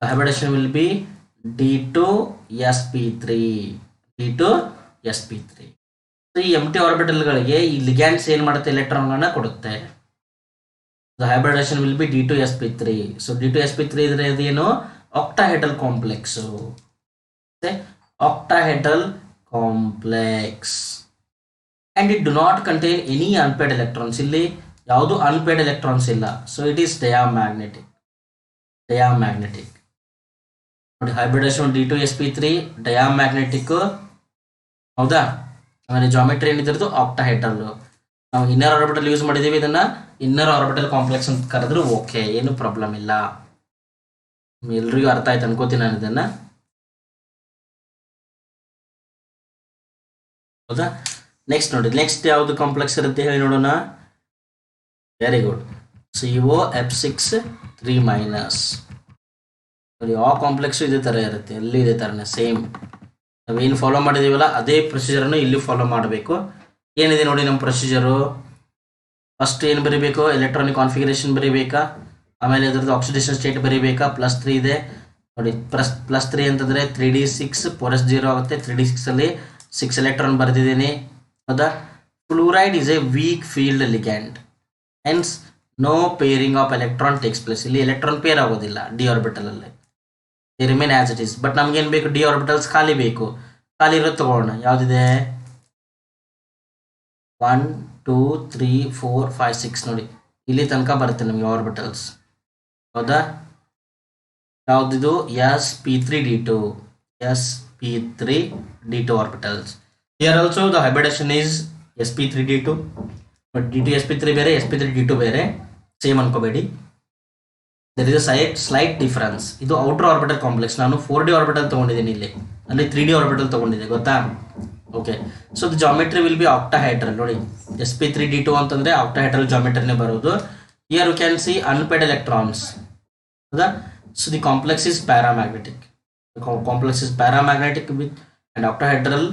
Hybridisation will be D2sp3. ಈ ಎಂಟಿ ಆರ್ಬಿಟಲ್ಗಳಿಗೆ ಈ ಲಿಗ್ಯಾಂಡ್ಸ್ ಏನು ಮಾಡುತ್ತೆ, ಎಲೆಕ್ಟ್ರಾನ್ಗಳನ್ನ ಕೊಡುತ್ತೆ. Hybridisation will be D2sp3. So D2sp3 ಇದ್ರೆ ಅದೇನು, octahedral complex. Octahedral complex and it do not contain any unpaired electrons. ಇಲ್ಲಿ ಯಾವುದು ಅನ್ಪೇರ್ಡ್ ಎಲೆಕ್ಟ್ರಾನ್ಸ್ ಇಲ್ಲ. So it is diamagnetic. ನೋಡಿ ಹೈಬ್ರಿಡೇಷನ್ D2sp3 ಡಯಾಮ್ಯಾಗ್ನೆಟಿಕ್ ಹೌದಾ. ಆಮೇಲೆ ಜಾಮೆಟ್ರಿ ಏನಿದ್ರದ್ದು ಆಕ್ಟಾಹೆಡ್ರಲ್. ನಾವು ಇನ್ನರ್ ಆರ್ಬಿಟಲ್ ಯೂಸ್ ಮಾಡಿದ್ದೀವಿ, ಇದನ್ನ ಇನ್ನರ್ ಆರ್ಬಿಟಲ್ ಕಾಂಪ್ಲೆಕ್ಸ್ ಅಂತ ಕರೆದ್ರು ಓಕೆ, ಏನು ಪ್ರಾಬ್ಲಮ್ ಇಲ್ಲ. ಎಲ್ರಿಗೂ ಅರ್ಥ ಆಯ್ತು ಅನ್ಕೋತೀನಿ ನಾನು ಇದನ್ನ, ಹೌದಾ. ನೆಕ್ಸ್ಟ್ ನೋಡಿ, ನೆಕ್ಸ್ಟ್ ಯಾವುದು ಕಾಂಪ್ಲೆಕ್ಸ್ ಇರುತ್ತೆ ಹೇಳಿ ನೋಡೋಣ. Very good, CO F6 3-. ನೋಡಿ ಆ ಕಾಂಪ್ಲೆಕ್ಸು ಇದೇ ಥರ ಇರುತ್ತೆ, ಎಲ್ಲಿ ಇದೇ ಥರನೇ ಸೇಮ್. ನಾವೇನು ಫಾಲೋ ಮಾಡಿದ್ದೀವಲ್ಲ ಅದೇ ಪ್ರೊಸೀಜರನ್ನು ಇಲ್ಲಿ ಫಾಲೋ ಮಾಡಬೇಕು. ಏನಿದೆ ನೋಡಿ ನಮ್ಮ ಪ್ರೊಸೀಜರು. ಫಸ್ಟ್ ಏನು ಬರೀಬೇಕು, ಎಲೆಕ್ಟ್ರಾನಿಕ್ ಕಾನ್ಫಿಗರೇಷನ್ ಬರೀಬೇಕಾ, ಆಮೇಲೆ ಅದರದ್ದು ಆಕ್ಸಿಡೇಷನ್ ಸ್ಟೇಟ್ ಬರೀಬೇಕಾ. +3 ಇದೆ ನೋಡಿ, +3 ಅಂತಂದರೆ 3d6 ℏ0 ಆಗುತ್ತೆ. 3d6ಅಲ್ಲಿ 6 ಎಲೆಕ್ಟ್ರಾನ್ ಬರೆದಿದ್ದೀನಿ, ಹೌದಾ. Fluoride is a weak field ligand, hence no pairing of electron takes place. ಇಲ್ಲಿ ಎಲೆಕ್ಟ್ರಾನ್ ಪೇರ್ ಆಗೋದಿಲ್ಲ ಡಿ ಆರ್ಬಿಟಲಲ್ಲಿ, they remain as it is. But ನಮ್ಗೇನು ಬೇಕು, ಡಿ ಆರ್ಬಿಟಲ್ಸ್ ಖಾಲಿ ಬೇಕು. ಖಾಲಿ ಇರೋದು ತಗೊಳ್ಳೋಣ. ಯಾವುದಿದೆ, 1 2 3 4 5 6 ನೋಡಿ, ಇಲ್ಲಿ ತನಕ ಬರುತ್ತೆ ನಮಗೆ ಆರ್ಬಿಟಲ್ಸ್, ಹೌದಾ. ಯಾವುದಿದು, sp3d2 sp3d2 orbitals. Here also the hybridisation is sp3d2, but D2sp3 ಬೇರೆ, sp3d2 ಬೇರೆ, ಸೇಮ್ ಅನ್ಕೋಬೇಡಿ. There is a slight difference. ಇದು ಔಟರ್ ಆರ್ಬಿಟಲ್ ಕಾಂಪ್ಲೆಕ್ಸ್, ನಾನು 4d ಆರ್ಬಿಟಲ್ ತೊಗೊಂಡಿದ್ದೀನಿ, ಇಲ್ಲಿ ಅಲ್ಲಿ 3d ಆರ್ಬಿಟಲ್ ತೊಗೊಂಡಿದ್ದೆ, ಗೊತ್ತಾ. Okay, so the geometry will be octahedral. ನೋಡಿ sp3d2 ಅಂತಂದರೆ ಆಕ್ಟಾಹೆಡ್ರಲ್ ಜಾಮೆಟ್ರಿನೇ ಬರೋದು. Here you can see unpaired electrons, ಹೌದಾ. So the complex is paramagnetic. Complex is paramagnetic with and octahedral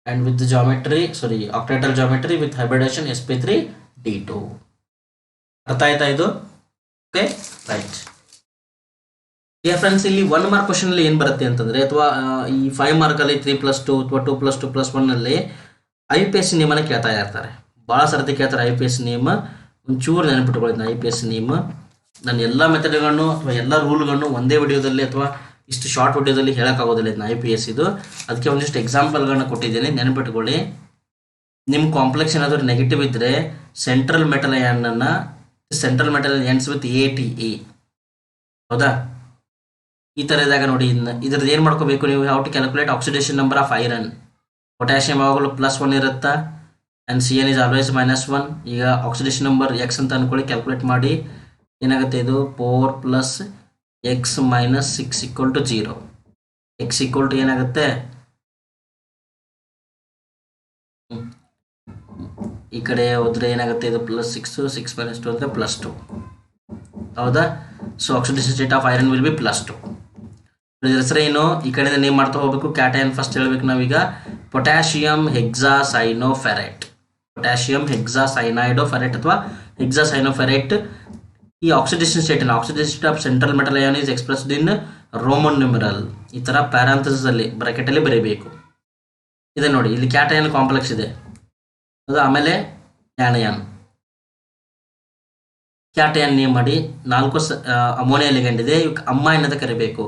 and with the geometry, sorry, octahedral geometry with hybridization sp3d2. ಅರ್ಥ ಆಯ್ತಾ ಇದು? Okay, right. Dear friends, ಇಲ್ಲಿ 1 mark question ಅಲ್ಲಿ ಏನು ಬರುತ್ತೆ ಅಂತಂದ್ರೆ, ಅಥವಾ ಈ 5 ಮಾರ್ಕಲ್ಲಿ 3+2 ಅಥವಾ 2+2+1 ಅಲ್ಲಿ IPS ನಿಯಮನ ಕೇಳ್ತಾ ಇರ್ತಾರೆ. ಭಾಳ ಸರ್ತಿ ಕೇಳ್ತಾರೆ IPS ನಿಯಮ. ಒಂಚೂರು ನೆನಪಿಟ್ಕೊಳ್ಳಿ, IPS ನಿಯಮ ನಾನು ಎಲ್ಲ ಮೆಥಡ್ಗಳನ್ನು ಅಥವಾ ಎಲ್ಲ ರೂಲ್ಗಳನ್ನು ಒಂದೇ ವಿಡಿಯೋದಲ್ಲಿ ಅಥವಾ ಇಷ್ಟು ಶಾರ್ಟ್ ವಿಡಿಯೋದಲ್ಲಿ ಹೇಳೋಕ್ಕಾಗೋದಿಲ್ಲ ಇದನ್ನ IPS ಇದು. ಅದಕ್ಕೆ ಒಂದಿಷ್ಟು ಎಕ್ಸಾಂಪಲ್ಗಳನ್ನ ಕೊಟ್ಟಿದ್ದೀನಿ, ನೆನಪಿಟ್ಕೊಳ್ಳಿ. ನಿಮ್ಮ ಕಾಂಪ್ಲೆಕ್ಸ್ ಏನಾದರೂ ನೆಗೆಟಿವ್ ಇದ್ದರೆ ಸೆಂಟ್ರಲ್ ಮೆಟಲ್ ಅಯಾನನ್ನು, central metal ends with ATE, ಹೌದಾ. ಈ ಥರ ಇದ್ದಾಗ ನೋಡಿ, ಇದ್ರದ್ದು ಏನು ಮಾಡ್ಕೋಬೇಕು ನೀವು, how to calculate oxidation number of iron. Potassium ಯಾವಾಗಲೂ +1 ಇರುತ್ತಾ, ಆ್ಯಂಡ್ CN ಇಸ್ ಆಲ್ವೇಸ್ -1. ಈಗ ಆಕ್ಸಿಡೇಷನ್ ನಂಬರ್ X ಅಂತ ಅಂದ್ಕೊಳ್ಳಿ, ಕ್ಯಾಲ್ಕುಲೇಟ್ ಮಾಡಿ. ಏನಾಗುತ್ತೆ ಇದು, 4 + x - 6 = 0. x = ಏನಾಗುತ್ತೆ, ಈ ಕಡೆ ಹೋದ್ರೆ ಏನಾಗುತ್ತೆ, ಇದು +6 6 - 2 ಅಂದರೆ +2, ಹೌದಾ. So oxidation state of iron will be +2. ಇದ್ರ ಹೆಸರು ಏನು, ಈ ಕಡೆಯಿಂದ ನೇಮ್ ಮಾಡ್ತಾ ಹೋಗ್ಬೇಕು. ಕ್ಯಾಟಯನ್ ಫಸ್ಟ್ ಹೇಳ್ಬೇಕು ನಾವೀಗ. ಪೊಟ್ಯಾಷಿಯಂ ಹೆಕ್ಸಾಸೈನೋಫೆರೇಟ್, ಪೊಟ್ಯಾಷಿಯಂ ಹೆಕ್ಸಾಸೈನೈಡೋಫೆರೇಟ್ ಅಥವಾ ಹೆಕ್ಸಾಸೈನೋಫೆರೇಟ್. ಈ oxidation state of central metal ion is expressed in Roman numeral. ಈ ಥರ ಪ್ಯಾರಾಂಥಸಿಸ್ ಅಲ್ಲಿ ಬ್ರಾಕೆಟಲ್ಲಿ ಬರೀಬೇಕು. ಇದೆ ನೋಡಿ, ಇಲ್ಲಿ ಕ್ಯಾಟಯನ್ ಕಾಂಪ್ಲೆಕ್ಸ್ ಇದೆ, ಅದು. ಆಮೇಲೆ ಆ್ಯನಯಾನ್, ಕ್ಯಾಟಯನ್ ನೇಮ್ ಮಾಡಿ. 4 ಅಮೋನಿಯಾ ಲಿಗ್ಯಾಂಡ್ ಇದೆ, ಇವಕ್ಕೆ ಅಮ್ಮೈನ್ ಅಂತ ಕರಿಬೇಕು.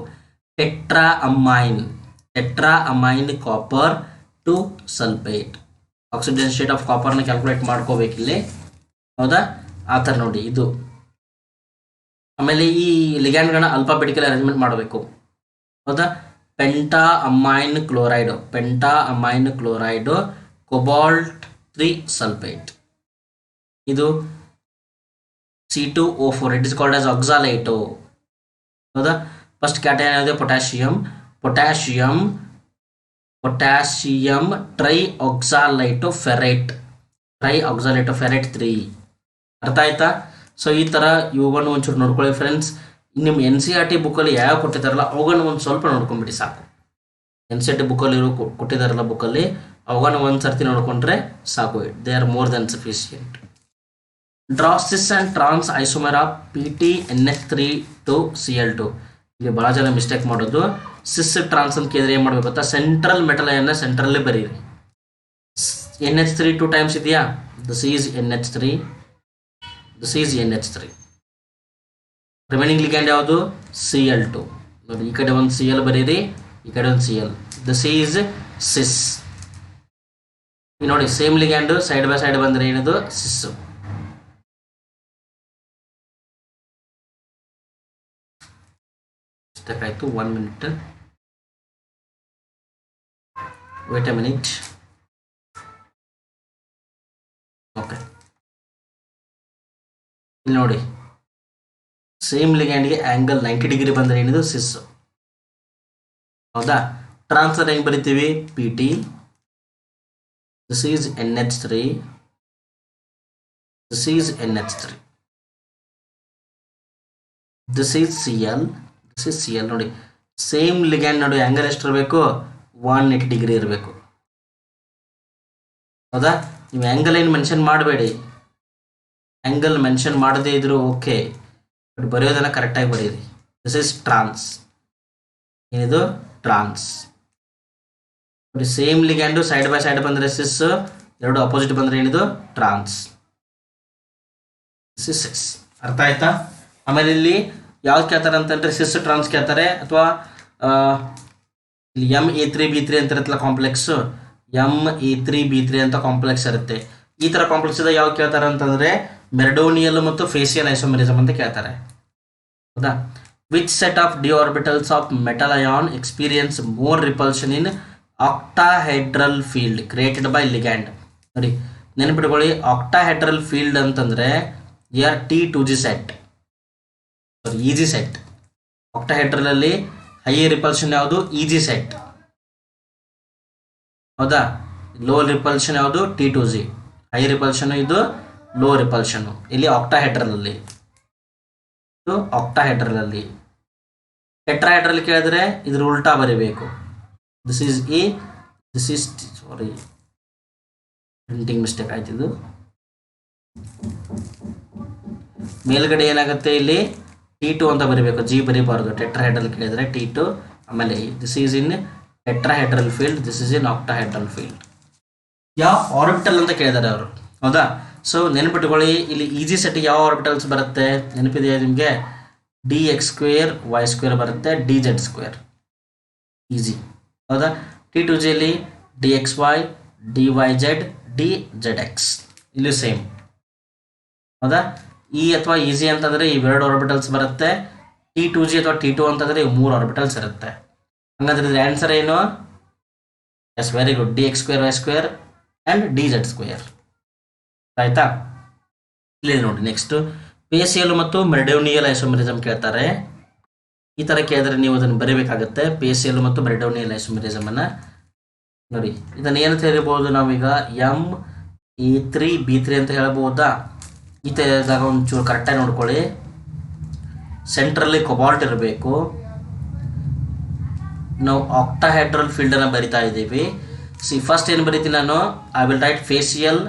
Tetra ammine copper two sulphate. Oxidation state of ಕಾಪರ್ನ ಕ್ಯಾಲ್ಕುಲೇಟ್ ಮಾಡ್ಕೋಬೇಕಿಲ್ಲಿ, ಹೌದಾ. ಆ ಥರ ನೋಡಿ ಇದು. ಆಮೇಲೆ ಈ ಲಿಗ್ಯಾಂಡ್ಗಳನ್ನ ಅಲ್ಫಾಬೆಟಿಕಲ್ ಅರೇಂಜ್ಮೆಂಟ್ ಮಾಡಬೇಕು, ಹೌದಾ. Penta ammine chloride cobalt 3 sulphate. ಇದು C2O4, it is called as oxalate, ಹೌದಾ. ಫಸ್ಟ್ ಕ್ಯಾಟಯನ್ ಯಾವುದು, ಪೊಟ್ಯಾಷಿಯಂ ಟ್ರೈಆಕ್ಸಾಲೈಟೋಫೆರೇಟ್ 3. ಅರ್ಥ ಆಯ್ತಾ. ಸೊ ಈ ಥರ ಇವುಗಳನ್ನು ಒಂಚೂರು ನೋಡ್ಕೊಳ್ಳಿ ಫ್ರೆಂಡ್ಸ್. ನಿಮ್ಮ NCERT ಬುಕ್ಕಲ್ಲಿ ಯಾವ ಕೊಟ್ಟಿದ್ದಾರಲ್ಲ ಅವುಗಳನ್ನು ಒಂದು ಸ್ವಲ್ಪ ನೋಡ್ಕೊಂಡ್ಬಿಡಿ ಸಾಕು. NCERT ಬುಕ್ಕಲ್ಲಿ ಕೊಟ್ಟಿದ್ದಾರಲ್ಲ ಬುಕ್ಕಲ್ಲಿ ಅವುಗಳನ್ನು ಒಂದು ಸರ್ತಿ ನೋಡ್ಕೊಂಡ್ರೆ ಸಾಕು. They are more than sufficient. Draw cis and trans isomer of PTNH3 to Cl2. ಇಲ್ಲಿ ಭಾಳ ಜನ ಮಿಸ್ಟೇಕ್ ಮಾಡೋದು. ಸಿಸ್ ಟ್ರಾನ್ಸ್ ಅಂತ ಕೇಳಿದ್ರೆ ಏನು ಮಾಡಬೇಕು ಗೊತ್ತಾ, ಸೆಂಟ್ರಲ್ ಮೆಟಲ್ ಅನ್ನ ಸೆಂಟ್ರಲ್ಲೇ ಬರೀರಿ. NH3 2 ಟೈಮ್ಸ್ ಇದೆಯಾ, this is NH3, this is NH3. Remaining ligand ಯಾವುದು, Cl2. ನೋಡಿ, ಈ ಕಡೆ ಒಂದು Cl ಬರೀರಿ, ಈ ಕಡೆ ಒಂದು Cl, ದಿಸ್ ಈಸ್ ಸಿಸ್. ನೋಡಿ same ligand side by side ಬಂದರೆ ಏನದು, ಸಿಸ್. ಇಷ್ಟಕ್ಕಾಯ್ತು, 1 minute. Wait a minute. Okay, ಇಲ್ಲಿ ನೋಡಿ, ಸೇಮ್ ಲಿಗ್ಯಾಂಡ್ಗೆ ಆ್ಯಂಗಲ್ 90 ಡಿಗ್ರಿ ಬಂದರೆ ಏನಿದು ಸಿಸ್. ಹೌದಾ? ಟ್ರಾನ್ಸ್ಫರ್ ಹೆಂಗೆ ಬರಿತೀವಿ? P T, this is NH3, this is NH3, this is CL, this is CL. ನೋಡಿ, ಸೇಮ್ ಲಿಗ್ಯಾಂಡ್ ನೋಡಿ, ಆ್ಯಂಗಲ್ ಎಷ್ಟು ಇರಬೇಕು? 180 ಡಿಗ್ರಿ ಇರಬೇಕು. ಹೌದಾ? ನೀವು ಆ್ಯಂಗಲ್ ಏನು ಮೆನ್ಷನ್ ಮಾಡಬೇಡಿ, ಆ್ಯಂಗಲ್ ಮೆನ್ಷನ್ ಮಾಡದೇ ಇದ್ರು ಓಕೆ, ಬಟ್ ಬರೆಯೋದನ್ನು ಕರೆಕ್ಟಾಗಿ ಬರೀರಿ. This is trans. ಏನಿದು? ಟ್ರಾನ್ಸ್. ನೋಡಿ, same ligand side by side ಬಂದರೆ ಸಿಸ್, ಎರಡು ಅಪೋಸಿಟ್ ಬಂದರೆ ಏನಿದು? ಟ್ರಾನ್ಸ್. This is cis. ಅರ್ಥ ಆಯ್ತಾ? ಆಮೇಲೆ ಇಲ್ಲಿ ಯಾವ್ದು ಕೇಳ್ತಾರೆ ಅಂತಂದರೆ ಸಿಸ್ ಟ್ರಾನ್ಸ್ ಕೇಳ್ತಾರೆ, ಅಥವಾ ಇಲ್ಲಿ MA3B3 ಅಂತ ಇರುತ್ತಲ್ಲ ಕಾಂಪ್ಲೆಕ್ಸ್, MA3B3 ಅಂತ ಕಾಂಪ್ಲೆಕ್ಸ್ ಇರುತ್ತೆ. ಈ ಥರ ಕಾಂಪ್ಲೆಕ್ಸ್ ಇದೆ ಯಾವ್ದು ಕೇಳ್ತಾರೆ ಅಂತಂದರೆ ಮೆರಡೋನಿಯಲ್ ಮತ್ತು ಫೇಸಿಯಲ್ ಐಸೋಮೆರಿಸಮ್ ಅಂತ ಕೇಳ್ತಾರೆ. ಹೌದಾ? Which set of d orbitals of metal ion experience more repulsion in octahedral field created by ligand. ನೋಡಿ, ನೆನಪಿಟ್ಕೊಳ್ಳಿ, ಆಕ್ಟಾಹೆಡ್ರಲ್ ಫೀಲ್ಡ್ ಅಂತಂದರೆ T2G ಸೆಟ್, ಈಜಿ ಸೆಟ್. ಆಕ್ಟಾಹೆಡ್ರಲಲ್ಲಿ ಹೈ ರಿಪಲ್ಷನ್ ಯಾವುದು? E g set. ಹೌದಾ? ಲೋ ರಿಪಲ್ಷನ್ ಯಾವುದು? T2G. ಹೈ ರಿಪಲ್ಷನ್ ಇದು low repulsion. ಇಲ್ಲಿ ಆಕ್ಟಾಹೆಡ್ರಲಲ್ಲಿ, ಇದು ಆಕ್ಟಾಹೆಡ್ರಲಲ್ಲಿ. ಟೆಟ್ರಾಹೆಡ್ರಲ್ ಕೇಳಿದ್ರೆ ಇದ್ರ ಉಲ್ಟಾ ಬರೀಬೇಕು. This is a, this is, sorry printing mistake ಆಯ್ತು. ಇದು ಮೇಲ್ಗಡೆ ಏನಾಗುತ್ತೆ, ಇಲ್ಲಿ T2 ಅಂತ ಬರೀಬೇಕು, G ಬರೀಬಾರ್ದು. ಟೆಟ್ರಾಹೆಡ್ರಲ್ ಕೇಳಿದ್ರೆ T2, ಆಮೇಲೆ this is in tetrahedral field, this is in octahedral field. ಯಾವ ಆರ್ಬಿಟಲ್ ಅಂತ ಕೇಳಿದ್ದಾರೆ ಅವರು. ಹೌದಾ? ಸೊ ನೆನಪಿಟ್ಕೊಳ್ಳಿ, ಇಲ್ಲಿ ಈಜಿ ಸೆಟ್ಗೆ ಯಾವ ಆರ್ಬಿಟಲ್ಸ್ ಬರುತ್ತೆ? ನೆನಪಿದೆಯಾ ನಿಮಗೆ? dx² y² ಬರುತ್ತೆ, dz², ಈಜಿ. ಹೌದಾ? T2Gಯಲ್ಲಿ dxy, dyz, dzx, ಇಲ್ಲಿ ಸೇಮ್. ಹೌದಾ? ಇ ಅಥವಾ ಈಸಿ ಅಂತಂದರೆ ಇವೆರಡು ಆರ್ಬಿಟಲ್ಸ್ ಬರುತ್ತೆ. T2G ಅಥವಾ T2 ಅಂತಂದರೆ ಇವು 3 ಆರ್ಬಿಟಲ್ಸ್ ಇರುತ್ತೆ. ಹಂಗಂದ್ರೆ ಇದ್ರ ಆನ್ಸರ್ ಏನು? Yes, very good, dx² y² and dz². ಆಯ್ತಾ? ಇಲ್ಲಿ ನೋಡಿ, ನೆಕ್ಸ್ಟ್ ಫೇಸಿಯಲ್ ಮತ್ತು ಮೆರಡೋನಿಯಲ್ ಐಸೋಮೆರಿಸಮ್ ಕೇಳ್ತಾರೆ. ಈ ಥರ ಕೇಳಿದ್ರೆ ನೀವು ಅದನ್ನು ಬರೀಬೇಕಾಗುತ್ತೆ, ಫೇಸಿಯಲ್ ಮತ್ತು ಮೆರಡೋನಿಯಲ್ ಐಸೋಮೆರಿಸಮ್ ಅನ್ನು. ನೋಡಿ, ಇದನ್ನು ಏನು ತಿಳಿಬಹುದು ನಾವೀಗ? MA3B3 ಅಂತ ಹೇಳ್ಬೋದಾ? ಈ ಥರದಾಗ ಒಂಚೂರು ಕರೆಕ್ಟಾಗಿ ನೋಡ್ಕೊಳ್ಳಿ. ಸೆಂಟ್ರಲ್ಲಿ ಕೊಬಾಲ್ಟ್ ಇರಬೇಕು. ನಾವು ಆಕ್ಟಾಹೆಡ್ರಲ್ ಫೀಲ್ಡನ್ನು ಬರಿತಾ ಇದ್ದೀವಿ. ಫಸ್ಟ್ ಏನು ಬರೀತೀನಿ ನಾನು? I will right facial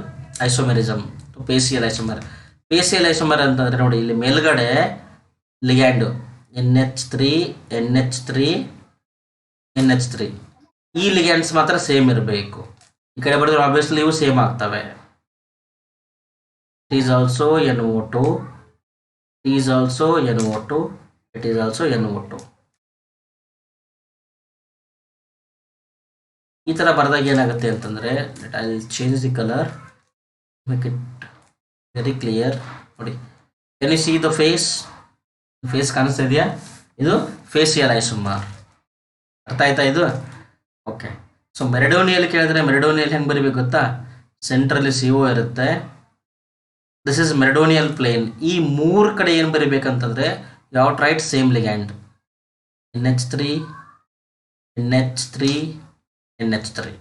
isomerism. Facial isomer ಅಂತಂದರೆ ನೋಡಿ, ಇಲ್ಲಿ ಮೇಲ್ಗಡೆ ಲಿಗ್ಯಾಂಡು NH3 NH3 NH3, ಈ ಲಿಗ್ಯಾಂಡ್ಸ್ ಮಾತ್ರ ಸೇಮ್ ಇರಬೇಕು. ಈ ಕಡೆ ಬರೆದ್ರೆ ಆಬ್ವಿಯಸ್ಲಿ ಇವು ಸೇಮ್ ಆಗ್ತವೆ. It is also NO2, it is also NO2, it is also NO2. ಈ ಥರ ಬರೆದಾಗ ಏನಾಗುತ್ತೆ ಅಂತಂದರೆ, I will change the colour, make it very clear. ನೋಡಿ, can you see the face ಕಾಣಿಸ್ತಾ ಇದೆಯಾ? ಇದು ಫೇಸಿಯಲ್ ಐಸೋಮರ್. ಅರ್ಥ ಆಯ್ತಾ ಇದು? ಓಕೆ. ಸೊ ಮೆರಡೋನಿಯಲ್ ಕೇಳಿದ್ರೆ ಮೆರಡೋನಿಯಲ್ ಹೆಂಗೆ ಬರೀಬೇಕು ಗೊತ್ತಾ? ಸೆಂಟ್ರಲ್ಲಿ CO ಇರುತ್ತೆ. This is meridional plane. ಈ 3 ಕಡೆ ಏನು ಬರೀಬೇಕಂತಂದರೆ, ಯಾವ right same ligand NH3 NH3 NH3.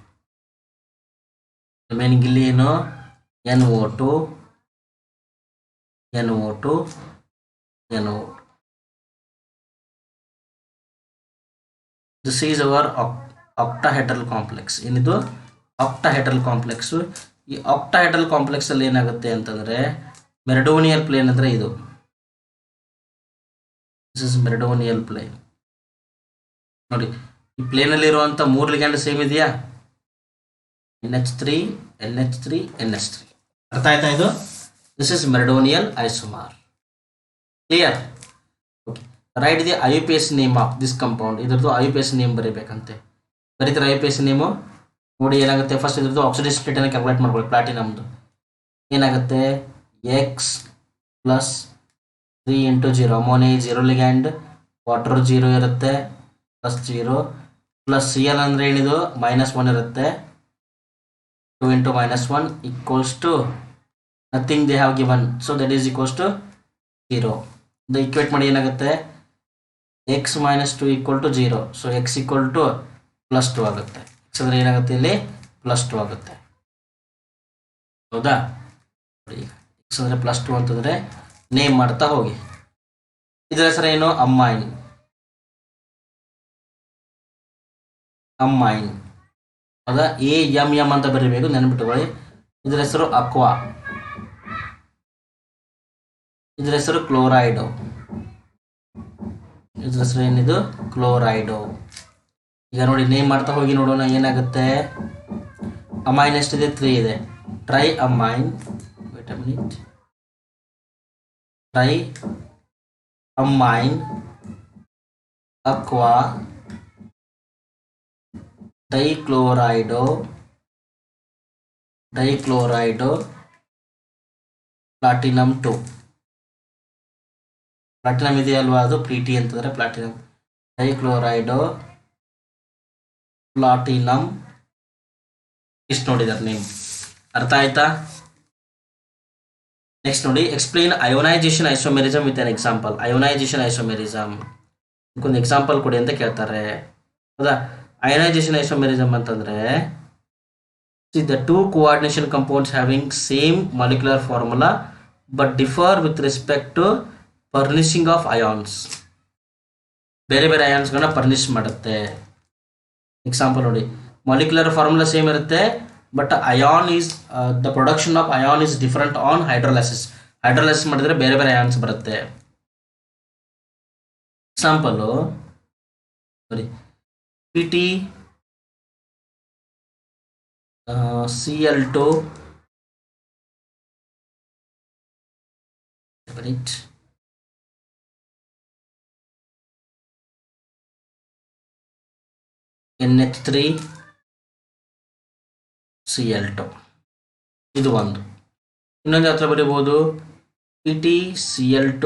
Remaining ಇಲ್ಲಿ ಏನು? NO2 NO2 NO2. This is our octahedral complex. ಏನಿದು? Octahedral complex. ಈ ಆಕ್ಟಾಹೆಡ್ರಲ್ ಕಾಂಪ್ಲೆಕ್ಸಲ್ಲಿ ಏನಾಗುತ್ತೆ ಅಂತಂದರೆ, ಮೆರಡೋನಿಯಲ್ ಪ್ಲೇನ್ ಅಂದರೆ ಇದು. This is meridional plane. ನೋಡಿ, ಈ ಪ್ಲೇನಲ್ಲಿ ಇರುವಂಥ 3 ಲಿಗ್ಯಾಂಡ್ ಸೇಮ್ ಇದೆಯಾ? NH3 NH3 NH3. ಅರ್ಥ ಆಯ್ತಾ ಇದು? This is meridional isomer. Clear? Okay. Right the IUPAC name of this compound. ಇದ್ರದ್ದು IUPAC ನೇಮ್ ಬರೀಬೇಕಂತೆ. ಬರೀತಾರೆ IUPAC ನೇಮು. ನೋಡಿ ಏನಾಗುತ್ತೆ, ಫಸ್ಟ್ ಇದ್ರದ್ದು ಆಕ್ಸಿಡೇಷನ್ ಸ್ಟೇಟನ್ನು ಕ್ಯಾಲ್ಕುಲೇಟ್ ಮಾಡ್ಕೊಳ್ಳಿ. ಪ್ಲಾಟಿನಮ್ದು ಏನಾಗುತ್ತೆ? X + 3 × 0. ಅಮೋನಿಯಾ 0 ಲಿಗ್ಯಾಂಡ್, ವಾಟರ್ 0 ಇರುತ್ತೆ, +0. ಪ್ಲಸ್ ಸಿ ಎಲ್ ಅಂದರೆ ಏನಿದು -1 ಇರುತ್ತೆ. 2 × -1 equals to nothing they have given, so that is equals to 0. ಇದು ಈಕ್ವೇಟ್ ಮಾಡಿ ಏನಾಗುತ್ತೆ, x - 2 = 0, ಸೊ x = +2 ಆಗುತ್ತೆ. x ಅಂದರೆ ಏನಾಗುತ್ತೆ ಇಲ್ಲಿ +2 ಆಗುತ್ತೆ. ಹೌದಾ, x ಅಂದರೆ +2 ಅಂತಂದರೆ ನೇಮ್ ಮಾಡ್ತಾ ಹೋಗಿ. ಇದರ ಹೆಸರು ಏನು, ಅಮ್ಮೈನ್. ಹೌದಾ, AMM ಅಂತ ಬರೀಬೇಕು, ನೆನಪಿಟ್ಟುಕೊಳ್ಳಿ. ಇದರ ಹೆಸರು ಅಕ್ವಾ, ಇದರ ಹೆಸರು ಕ್ಲೋರೈಡು, ಇದ್ರ ಹೆಸರು ಏನಿದು ಕ್ಲೋರೈಡು. ಈಗ ನೋಡಿ ನೇಮ್ ಮಾಡ್ತಾ ಹೋಗಿ ನೋಡೋಣ ಏನಾಗುತ್ತೆ. ಅಮೈನ್ ಎಷ್ಟಿದೆ, 3 ಇದೆ. Triammine, wait a minute, triammine aqua dichlorido platinum 2. Platinum ಇದೆಯಲ್ವಾ, ಅದು PT ಅಂತಂದರೆ ಪ್ಲಾಟಿನಮ್. ಡೈಕ್ಲೋರೈಡೋ ಪ್ಲಾಟಿನಮ್, ಇಷ್ಟು ನೋಡಿದಾರೆ ನೇಮ್. ಅರ್ಥ ಆಯ್ತಾ? ನೆಕ್ಸ್ಟ್ ನೋಡಿ, explain ionisation isomerism with an example. Ionisation isomerism ಒಂದು ಎಕ್ಸಾಂಪಲ್ ಕೊಡಿ ಅಂತ ಕೇಳ್ತಾರೆ. ಹೌದಾ, ಅಯೋನೈಸೇಷನ್ ಐಸೋಮೆರಿಸಮ್ ಅಂತಂದ್ರೆ the two coordination compounds having same molecular formula but differ with respect to furnishing of ions. ಬೇರೆ ಬೇರೆ ಅಯಾನ್ಸ್ಗಳನ್ನ ಫರ್ನಿಶ್ ಮಾಡುತ್ತೆ. ಎಕ್ಸಾಂಪಲ್ ನೋಡಿ, ಮಾಲಿಕ್ಯುಲರ್ ಫಾರ್ಮುಲಾ ಸೇಮ್ ಇರುತ್ತೆ, but ion is the production of ion is different on hydrolysis. Hydrolysis ಮಾಡಿದ್ರೆ ಬೇರೆ ಬೇರೆ ions ಬರುತ್ತೆ. Example ನೋಡಿ, PT Cl2 NH3 Cl2, ಇದು ಒಂದು. ಇನ್ನೊಂದು ಹತ್ರ ಬರೀಬಹುದು, PT Cl2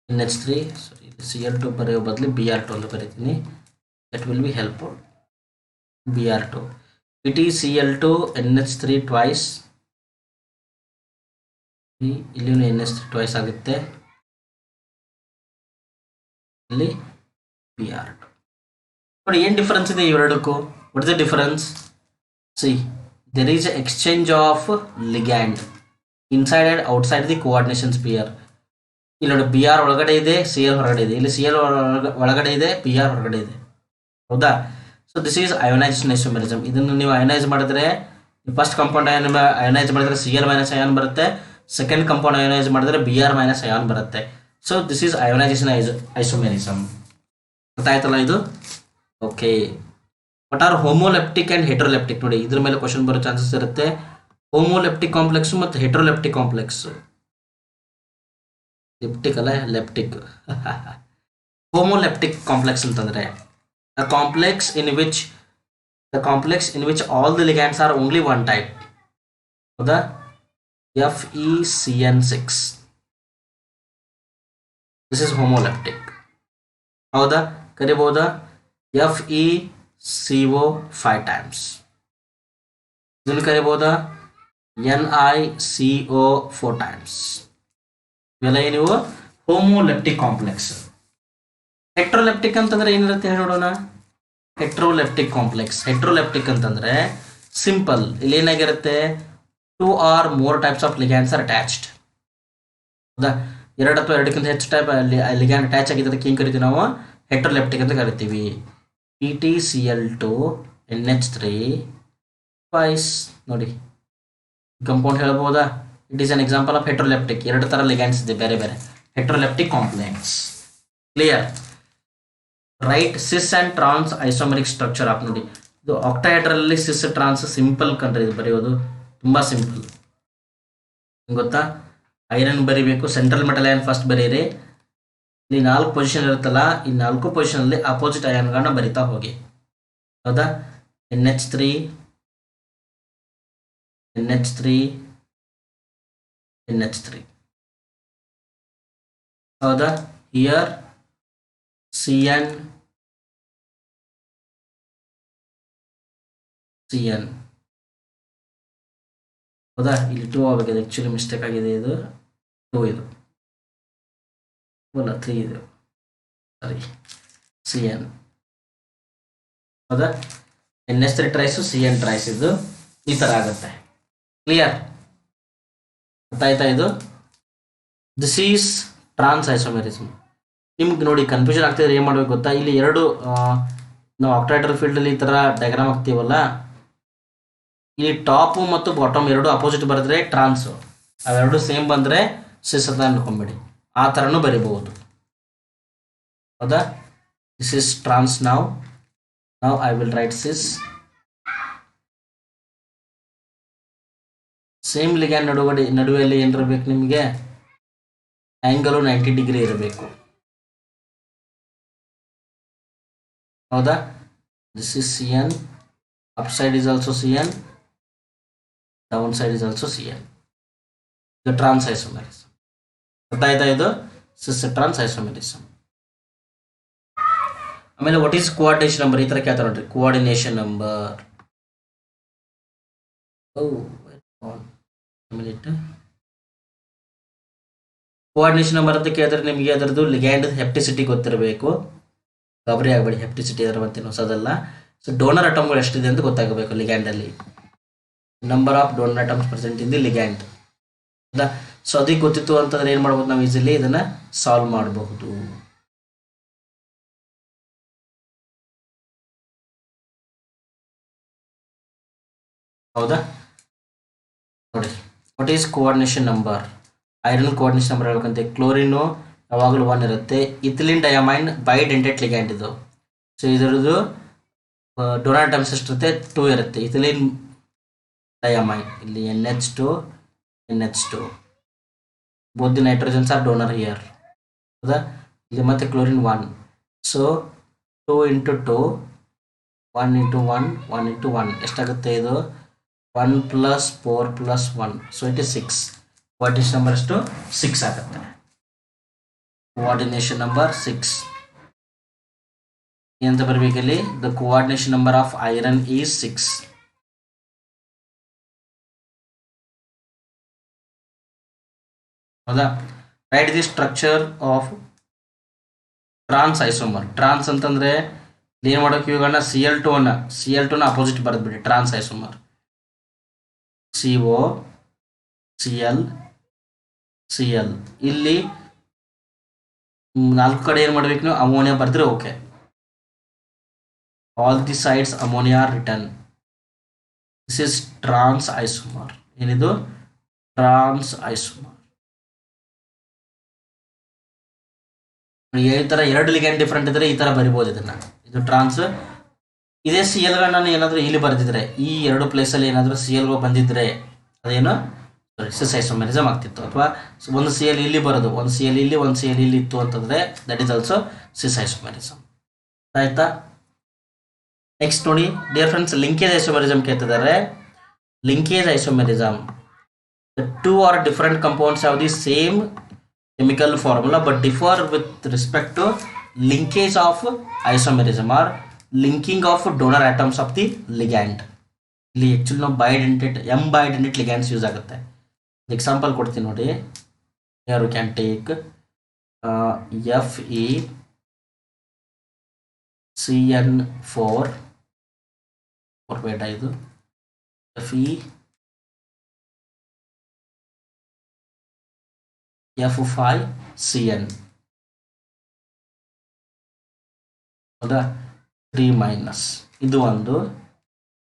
NH3, ಸಾರಿ Cl2 ಬರೆಯೋ ಬದಲು Br2 ಅಂತ ಬರೀತೀನಿ, that will be helpful. Br2, PT Cl2 NH3 twice, ಇಲ್ಲಿ NH3 ಟ್ವೈಸ್ ಆಗುತ್ತೆ, ಇಲ್ಲಿ Br2. ನೋಡಿ ಏನು ಡಿಫರೆನ್ಸ್ ಇದೆ ಇವೆರಡಕ್ಕೂ. What is the difference? See, there is exchange of ligand inside and outside the coordination sphere. ಇಲ್ಲಿ ನೋಡಿ Br ಒಳಗಡೆ ಇದೆ, Cl ಹೊರಗಡೆ ಇದೆ. ಇಲ್ಲಿ Cl ಒಳಗಡೆ ಇದೆ, Br ಹೊರಗಡೆ ಇದೆ. ಹೌದಾ? So this is ionization isomerism. ಇದನ್ನು ನೀವು ಅಯೋನೈಸ್ ಮಾಡಿದ್ರೆ, ಫಸ್ಟ್ ಕಂಪೌಂಡ್ ಅಯೋನೈಸ್ ಮಾಡಿದ್ರೆ Cl- ಅಯಾನ್ ಬರುತ್ತೆ, ಸೆಕೆಂಡ್ ಕಂಪೌಂಡ್ ಅಯೋನೈಸ್ ಮಾಡಿದ್ರೆ Br- ಅಯಾನ್ ಬರುತ್ತೆ. So this is ionization isomerism. ಗೊತ್ತಾಯ್ತಲ್ಲ ಇದು? Okay. What are homoleptic and heteroleptic? ನೋಡಿ ಇದ್ರ ಮೇಲೆ ಕ್ವಶನ್ ಬರೋ ಚಾನ್ಸಸ್ ಇರುತ್ತೆ. ಹೋಮೋಲೆಪ್ಟಿಕ್ ಕಾಂಪ್ಲೆಕ್ಸು ಮತ್ತು ಹೆಟ್ರೋಲೆಪ್ಟಿಕ್ ಕಾಂಪ್ಲೆಕ್ಸು. ಲೆಪ್ಟಿಕ್ ಅಲ್ಲ, ಲೆಪ್ಟಿಕ್. ಹೋಮೋಲೆಪ್ಟಿಕ್ ಕಾಂಪ್ಲೆಕ್ಸ್ ಅಂತಂದರೆ a complex in which all the ligands are only one type. ಹೌದಾ? FeCN6, this is homoleptic. ಹೌದಾ? ಕರಿಬಹುದಾ? FeCO5 times. ಇದನ್ನು ಕರಿಬಹುದಾ? NiCO4 times. ಇವೆಲ್ಲ ನೀವು ಹೋಮೋಲೆಪ್ಟಿಕ್ ಕಾಂಪ್ಲೆಕ್ಸ್. ಹೆಟ್ರೋಲೆಪ್ಟಿಕ್ ಅಂತಂದ್ರೆ ಏನಿರುತ್ತೆ ಹೇಳಿ ನೋಡೋಣ. ಹೆಟ್ರೋಲೆಪ್ಟಿಕ್ ಕಾಂಪ್ಲೆಕ್ಸ್, ಹೆಟ್ರೋಲೆಪ್ಟಿಕ್ ಅಂತಂದ್ರೆ ಸಿಂಪಲ್. ಇಲ್ಲಿ ಏನಾಗಿರುತ್ತೆ, 2 or more types of ligands are attached. ಹೌದಾ? 2 ಅಥವಾ 2ಕ್ಕಿಂತ ಹೆಚ್ಚು ಟೈಪ್ ಲಿಗ್ಯಾಂಡ್ ಅಟ್ಯಾಚ್ ಆಗಿದ್ದಕ್ಕೆ ಏನು ಕರಿತೀವಿ ನಾವು? ಹೆಟ್ರೋಲೆಪ್ಟಿಕ್ ಅಂತ ಕರಿತೀವಿ. PT Cl2 NH3 ಟ್ವೈಸ್. ನೋಡಿ ಕಂಪೌಂಡ್ ಹೇಳ್ಬೋದಾ? It is an example of heteroleptic. 2 ಥರ ಲಿಗ್ಯಾಂಡ್ಸ್ ಇದೆ ಬೇರೆ ಬೇರೆ, heteroleptic complex. Clear? Right cis and trans isomeric structure of. ನೋಡಿ ಇದು ಆಕ್ಟಾಹೆಡ್ರಲ್ಲಿ ಸಿಸ್ ಟ್ರಾನ್ಸ್ ಸಿಂಪಲ್ ಕಂಡ್ರಿ, ಇದು ಬರೆಯೋದು ತುಂಬ ಸಿಂಪಲ್. ಗೊತ್ತಾ? ಐರನ್ ಬರಿಬೇಕು, ಸೆಂಟ್ರಲ್ ಮೆಟಲ್ ಅಯಾನ್ ಫಸ್ಟ್ ಬರೀರಿ. ಇಲ್ಲಿ 4 ಪೊಸಿಷನ್ ಇರುತ್ತಲ್ಲ, ಈ 4 ಪೊಸಿಷನಲ್ಲಿ ಅಪೋಸಿಟ್ ಅಯಾನ್ಗಳನ್ನ ಬರಿತಾ ಹೋಗಿ. ಹೌದಾ? NH3 ಹೌದಾ? Here CN CN. ಹೌದಾ, ಇಲ್ಲಿ 2 ಆಗಬೇಕಿದೆ, ಆ್ಯಕ್ಚುಲಿ ಮಿಸ್ಟೇಕ್ ಆಗಿದೆ, ಇದು 2 ಇದು ಅಲ್ಲ 3 ಇದು, ಸಾರಿ CN. ಹೌದಾ, NH3 ಟ್ರೈಸು CN ಟ್ರೈಸ್, ಇದು ಈ ಥರ ಆಗುತ್ತೆ. ಕ್ಲಿಯರ್ ಗೊತ್ತಾಯ್ತಾ? ಇದು ದಿಸ್ ಈಸ್ ಟ್ರಾನ್ಸ್ ಐಸೋಮೆರಿಸಮ್. ನಿಮ್ಗೆ ನೋಡಿ ಕನ್ಫ್ಯೂಷನ್ ಆಗ್ತಿದ್ರೆ ಏನು ಮಾಡ್ಬೇಕು ಗೊತ್ತಾ, ಇಲ್ಲಿ ಎರಡು ನಾವು ಆಕ್ಟಾಯ್ಡರ್ ಫೀಲ್ಡಲ್ಲಿ ಈ ಥರ ಡಯಾಗ್ರಾಮ್ ಹಾಕ್ತೀವಲ್ಲ, ಇಲ್ಲಿ ಟಾಪು ಮತ್ತು ಬಾಟಮ್ ಎರಡು ಅಪೋಸಿಟ್ ಬರೆದ್ರೆ ಟ್ರಾನ್ಸು, ಅವೆರಡು ಸೇಮ್ ಬಂದರೆ ಸಿಸ್ ಅಂತ ಅನ್ಕೊಂಬಿಡಿ. ಆ ಥರನೂ ಬರಿಬಹುದು. ಹೌದಾ, ದಿಸ್ ಇಸ್ ಟ್ರಾನ್ಸ್. ನಾವು I will write cis. Same ligand ನಡುವೆಯಲ್ಲಿ ಏನಿರಬೇಕು ನಿಮಗೆ, ಆ್ಯಂಗಲು 90 ಡಿಗ್ರಿ ಇರಬೇಕು. ಹೌದಾ, this is CN, up side is also CN, down side is also CN. ಇದು ಟ್ರಾನ್ಸ್ ಐಸೋಮೆರಿಸಮ್. ಗೊತ್ತಾಯ್ತಾ? ಇದು ಸಿಸ್ ಟ್ರಾನ್ಸ್ ಐಸೋಮೆರಿಸಮ್. ಆಮೇಲೆ ವಾಟ್ ಈಸ್ ಕೋಆರ್ಡಿನೇಷನ್ ನಂಬರ್, ಈ ಥರ ಕೇಳ್ತಾರೆ ನೋಡ್ರಿ, ಕೋಆರ್ಡಿನೇಷನ್ ನಂಬರ್. ಕೋಆರ್ಡಿನೇಷನ್ ನಂಬರ್ ಅಂತ ಕೇಳಿದ್ರೆ ನಿಮಗೆ ಅದರದ್ದು ಲಿಗ್ಯಾಂಡ್ ಹೆಪ್ಟಿಸಿಟಿ ಗೊತ್ತಿರಬೇಕು. ಗಾಬರಿ ಆಗಬೇಡಿ, ಹೆಪ್ಟಿಸಿಟಿ ಅದರ ಮತ್ತೇನು ಹೊಸದಲ್ಲ. ಸೊ ಡೋನರ್ ಅಟಮ್ಗಳು ಎಷ್ಟಿದೆ ಅಂತ ಗೊತ್ತಾಗಬೇಕು ಲಿಗ್ಯಾಂಡಲ್ಲಿ. Number of donor atoms present in the ligand. ಹೌದಾ, ಸೊ ಅದಕ್ಕೆ ಗೊತ್ತಿತ್ತು ಅಂತಂದ್ರೆ ಏನು ಮಾಡ್ಬೋದು, ನಾವು ಈಸಿಲಿ ಇದನ್ನು ಸಾಲ್ವ್ ಮಾಡಬಹುದು. ಹೌದಾ, ನೋಡಿ what is coordination number. Iron coordination number ಹೇಳ್ಬೇಕಂತೆ. ಕ್ಲೋರಿನು ಯಾವಾಗಲೂ 1 ಇರುತ್ತೆ. ಇಥಿಲಿನ್ ಡಯಾಮೈನ್ ಬೈಡೆಂಟೆಟ್ ಲಿಗ್ಯಾಂಡ್ ಇದು. ಸೊ ಇದರದ್ದು ಡೋನರ್ ಅಟಮ್ಸ್ ಎಷ್ಟಿರುತ್ತೆ, 2 ಇರುತ್ತೆ. ಇಥಿಲಿನ್ ಡಯಾಮೈನ್ ಇಲ್ಲಿ NH2 both the nitrogens are donor here. ಹೌದಾ, ಇಲ್ಲಿ ಮತ್ತೆ ಕ್ಲೋರಿನ್ 1. ಸೊ 2 × 2 1 × 1 1 × 1 ಎಷ್ಟಾಗುತ್ತೆ, ಇದು 1 + 4 + 1. So it is 6. Coordination number ಎಷ್ಟು, 6 ಆಗುತ್ತೆ. ಕೋಆರ್ಡಿನೇಷನ್ ನಂಬರ್ 6 ಏನಂತ ಬರಬೇಕಲ್ಲಿ, the coordination number of iron is 6. ಹೌದಾ, right the structure of trans isomer. Trans ಅಂತಂದ್ರೆ ಏನು ಮಾಡೋಕೆ ಇವಾಗ CL2ನ ಅಪೋಸಿಟ್ ಬರೆದ್ಬಿಡಿ. Trans isomer CO CL. ಇಲ್ಲಿ 4 ಕಡೆ ಏನು ಮಾಡ್ಬೇಕು ನೀವು, ಅಮೋನಿಯಾ ಬರೆದ್ರೆ okay. All the sides ammonia are return. This is trans isomer. ಏನಿದು, ಟ್ರಾನ್ಸ್ ಐಸೋಮರ್. ಈ ಥರ 2 ಲಿಗ್ಯಾಂಡ್ ಡಿಫ್ರೆಂಟ್ ಇದ್ರೆ ಈ ಥರ ಬರಿಬೋದು ಇದನ್ನ. ಇದು ಟ್ರಾನ್ಸ್. ಇದೇ CLಗಳನ್ನ ಏನಾದರೂ ಇಲ್ಲಿ ಬರೆದಿದ್ರೆ, ಈ 2 ಪ್ಲೇಸಲ್ಲಿ ಏನಾದರೂ CLಗಳು ಬಂದಿದ್ರೆ ಅದೇನು ಸಿಸ್ ಐಸೋಮೆರಿಸಮ್ ಆಗ್ತಿತ್ತು. ಅಥವಾ ಒಂದು CL ಇಲ್ಲಿ ಬರೋದು, ಒಂದು CL ಇಲ್ಲಿ, ಒಂದು CL ಇಲ್ಲಿ ಇತ್ತು ಅಂತಂದರೆ that is also Sis isomerism. ಆಯ್ತಾ? ನೆಕ್ಸ್ಟ್ ನೋಡಿ ಡಿಯರ್ ಫ್ರೆಂಡ್ಸ್, ಲಿಂಕೇಜ್ ಐಸೋಮೆರಿಸಮ್ ಕೇಳ್ತಿದ್ದಾರೆ. Linkage isomerism, the 2 or different compounds have the same chemical formula but differ with respect to linkage of isomerism or linking of donor atoms of the ligand. ಇಲ್ಲಿ actually ನಾವು ಬೈಡೆಂಟೆಟ್ ligands use ಆಗುತ್ತೆ. Example ಕೊಡ್ತೀನಿ ನೋಡಿ. ಯಾರು can take FeCN4 ಬೇಡ, ಇದು F5CN. ಹೌದಾ, 3- ಇದು ಒಂದು.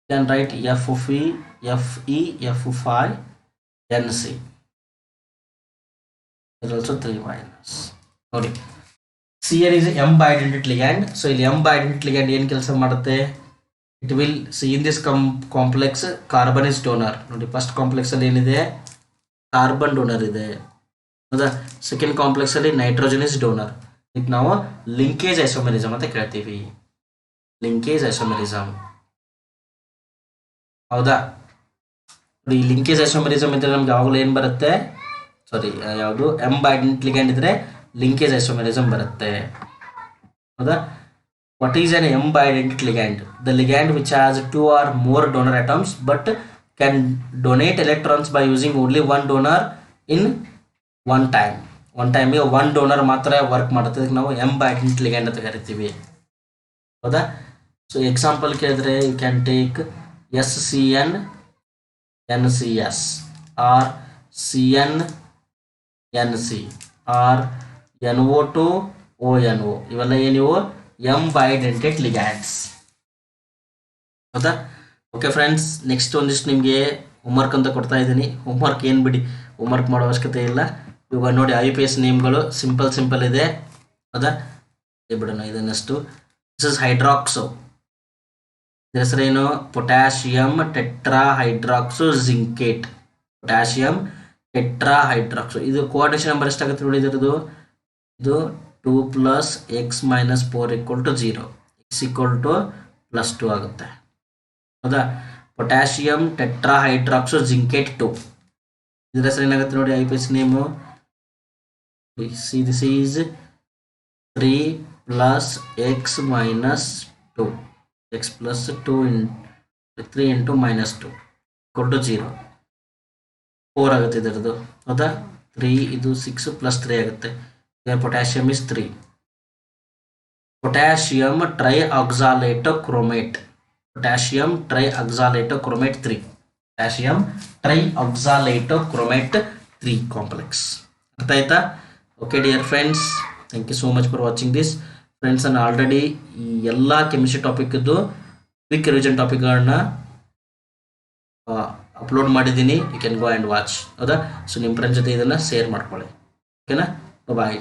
Can write FeF5NC. ಇದು ಆಲ್ಸೋ 3- ನೋಡಿ. CN is M bidentate ligand. So ಇಲ್ಲಿ M bidentate ligand ಏನು ಕೆಲಸ ಮಾಡುತ್ತೆ, it will in this complex carbon is donor. ನೋಡಿ, ಫಸ್ಟ್ ಕಾಂಪ್ಲೆಕ್ಸ್ ಅಲ್ಲಿ ಏನಿದೆ, ಕಾರ್ಬನ್ ಡೋನರ್ ಇದೆ. ಹೌದಾ, ಸೆಕೆಂಡ್ ಕಾಂಪ್ಲೆಕ್ಸ್ ಅಲ್ಲಿ ನೈಟ್ರೋಜನ್ ಇಸ್ ಡೋನರ್. ಇದಕ್ಕೆ ನಾವು ಲಿಂಕೇಜ್ ಐಸೋಮೆರಿಸಮ್ ಅಂತ ಕೇಳ್ತೀವಿ. Linkage isomerism. ಹೌದಾ, ಈ ಲಿಂಕೇಜ್ ಐಸೋಮೆರಿಸಮ್ ಇದ್ರೆ ನಮ್ಗೆ ಯಾವಾಗಲೂ ಏನು ಬರುತ್ತೆ, ಸಾರಿ ಯಾವುದು, M bidentate ligand ಇದ್ರೆ ಲಿಂಕೇಜ್ ಐಸೋಮೆರಿಸಮ್ ಬರುತ್ತೆ. ಹೌದಾ, what is an M bidentate ligand? The ligand which has 2 or more donor atoms but can donate electrons by using only one donor in one time. One time one donor ಮಾತ್ರ work ಮಾಡುತ್ತೆ, ಅದಕ್ಕೆ ನಾವು M bidentate ligand ಅಂತ ಕರಿತೀವಿ. ಹೌದಾ? So example ಕೇಳಿದ್ರೆ you can take SCN NCS or CN NC or NO2 ONO, ಇವೆಲ್ಲ ಏನಿವು M bidentate ligands. ಹೌದಾ? ಓಕೆ ಫ್ರೆಂಡ್ಸ್, ನೆಕ್ಸ್ಟ್ ಒಂದಿಷ್ಟು ನಿಮಗೆ ಹೋಮ್ವರ್ಕ್ ಅಂತ ಕೊಡ್ತಾ ಇದ್ದೀನಿ. ಹೋಮ್ವರ್ಕ್ ಏನು ಬಿಡಿ, ಹೋಮ್ವರ್ಕ್ ಮಾಡೋ ಅವಶ್ಯಕತೆ ಇಲ್ಲ. ಇವಾಗ ನೋಡಿ IUPAC ನೇಮ್ಗಳು ಸಿಂಪಲ್ ಇದೆ. ಹೌದಾ? ಬಿಡೋಣ ಇದನ್ನಷ್ಟು. ದಿಸ್ ಇಸ್ ಹೈಡ್ರಾಕ್ಸೋ, ಇದರ ಹೆಸರೇನು? Potassium tetrahydroxo zincate. Potassium tetrahydroxo. ಇದು ಕೋಆರ್ಡಿನೇಷನ್ ನಂಬರ್ ಎಷ್ಟಾಗುತ್ತೆ ನೋಡಿ ಇದರದು? ಇದು 2 + x - 4 = 0, x = +2 ಆಗುತ್ತೆ. ಹೌದಾ? Potassium tetrahydroxo zincate 2. ಇದರ ಹೆಸರು ಏನಾಗುತ್ತೆ ನೋಡಿ IUPAC name? This is 3 + x - 2, x + 2 3 × -2 = 0, 4 ಆಗುತ್ತೆ ಇದರದು. ಹೌದಾ? 3 ಇದು 6 + 3 ಆಗುತ್ತೆ. Potassium is 3. Potassium trioxalatochromate. Potassium trioxalatochromate 3. Potassium trioxalatochromate 3 complex. ಅರ್ಥ ಆಯ್ತಾ? Okay dear friends, thank you so much for watching this. Friends, ನಾನು ಆಲ್ರೆಡಿ ಈ ಎಲ್ಲ ಕೆಮಿಸ್ಟ್ರಿ ಟಾಪಿಕ್ದು ಕ್ವಿಕ್ ರಿವಿಷನ್ ಟಾಪಿಕ್ಗಳನ್ನ ಅಪ್ಲೋಡ್ ಮಾಡಿದ್ದೀನಿ. You can go and watch. ಹೌದಾ? ಸೊ ನಿಮ್ಮ ಫ್ರೆಂಡ್ಸ್ ಜೊತೆ ಇದನ್ನು ಶೇರ್ ಮಾಡ್ಕೊಳ್ಳಿ. ಓಕೆನಾ? ಬಾಯ್.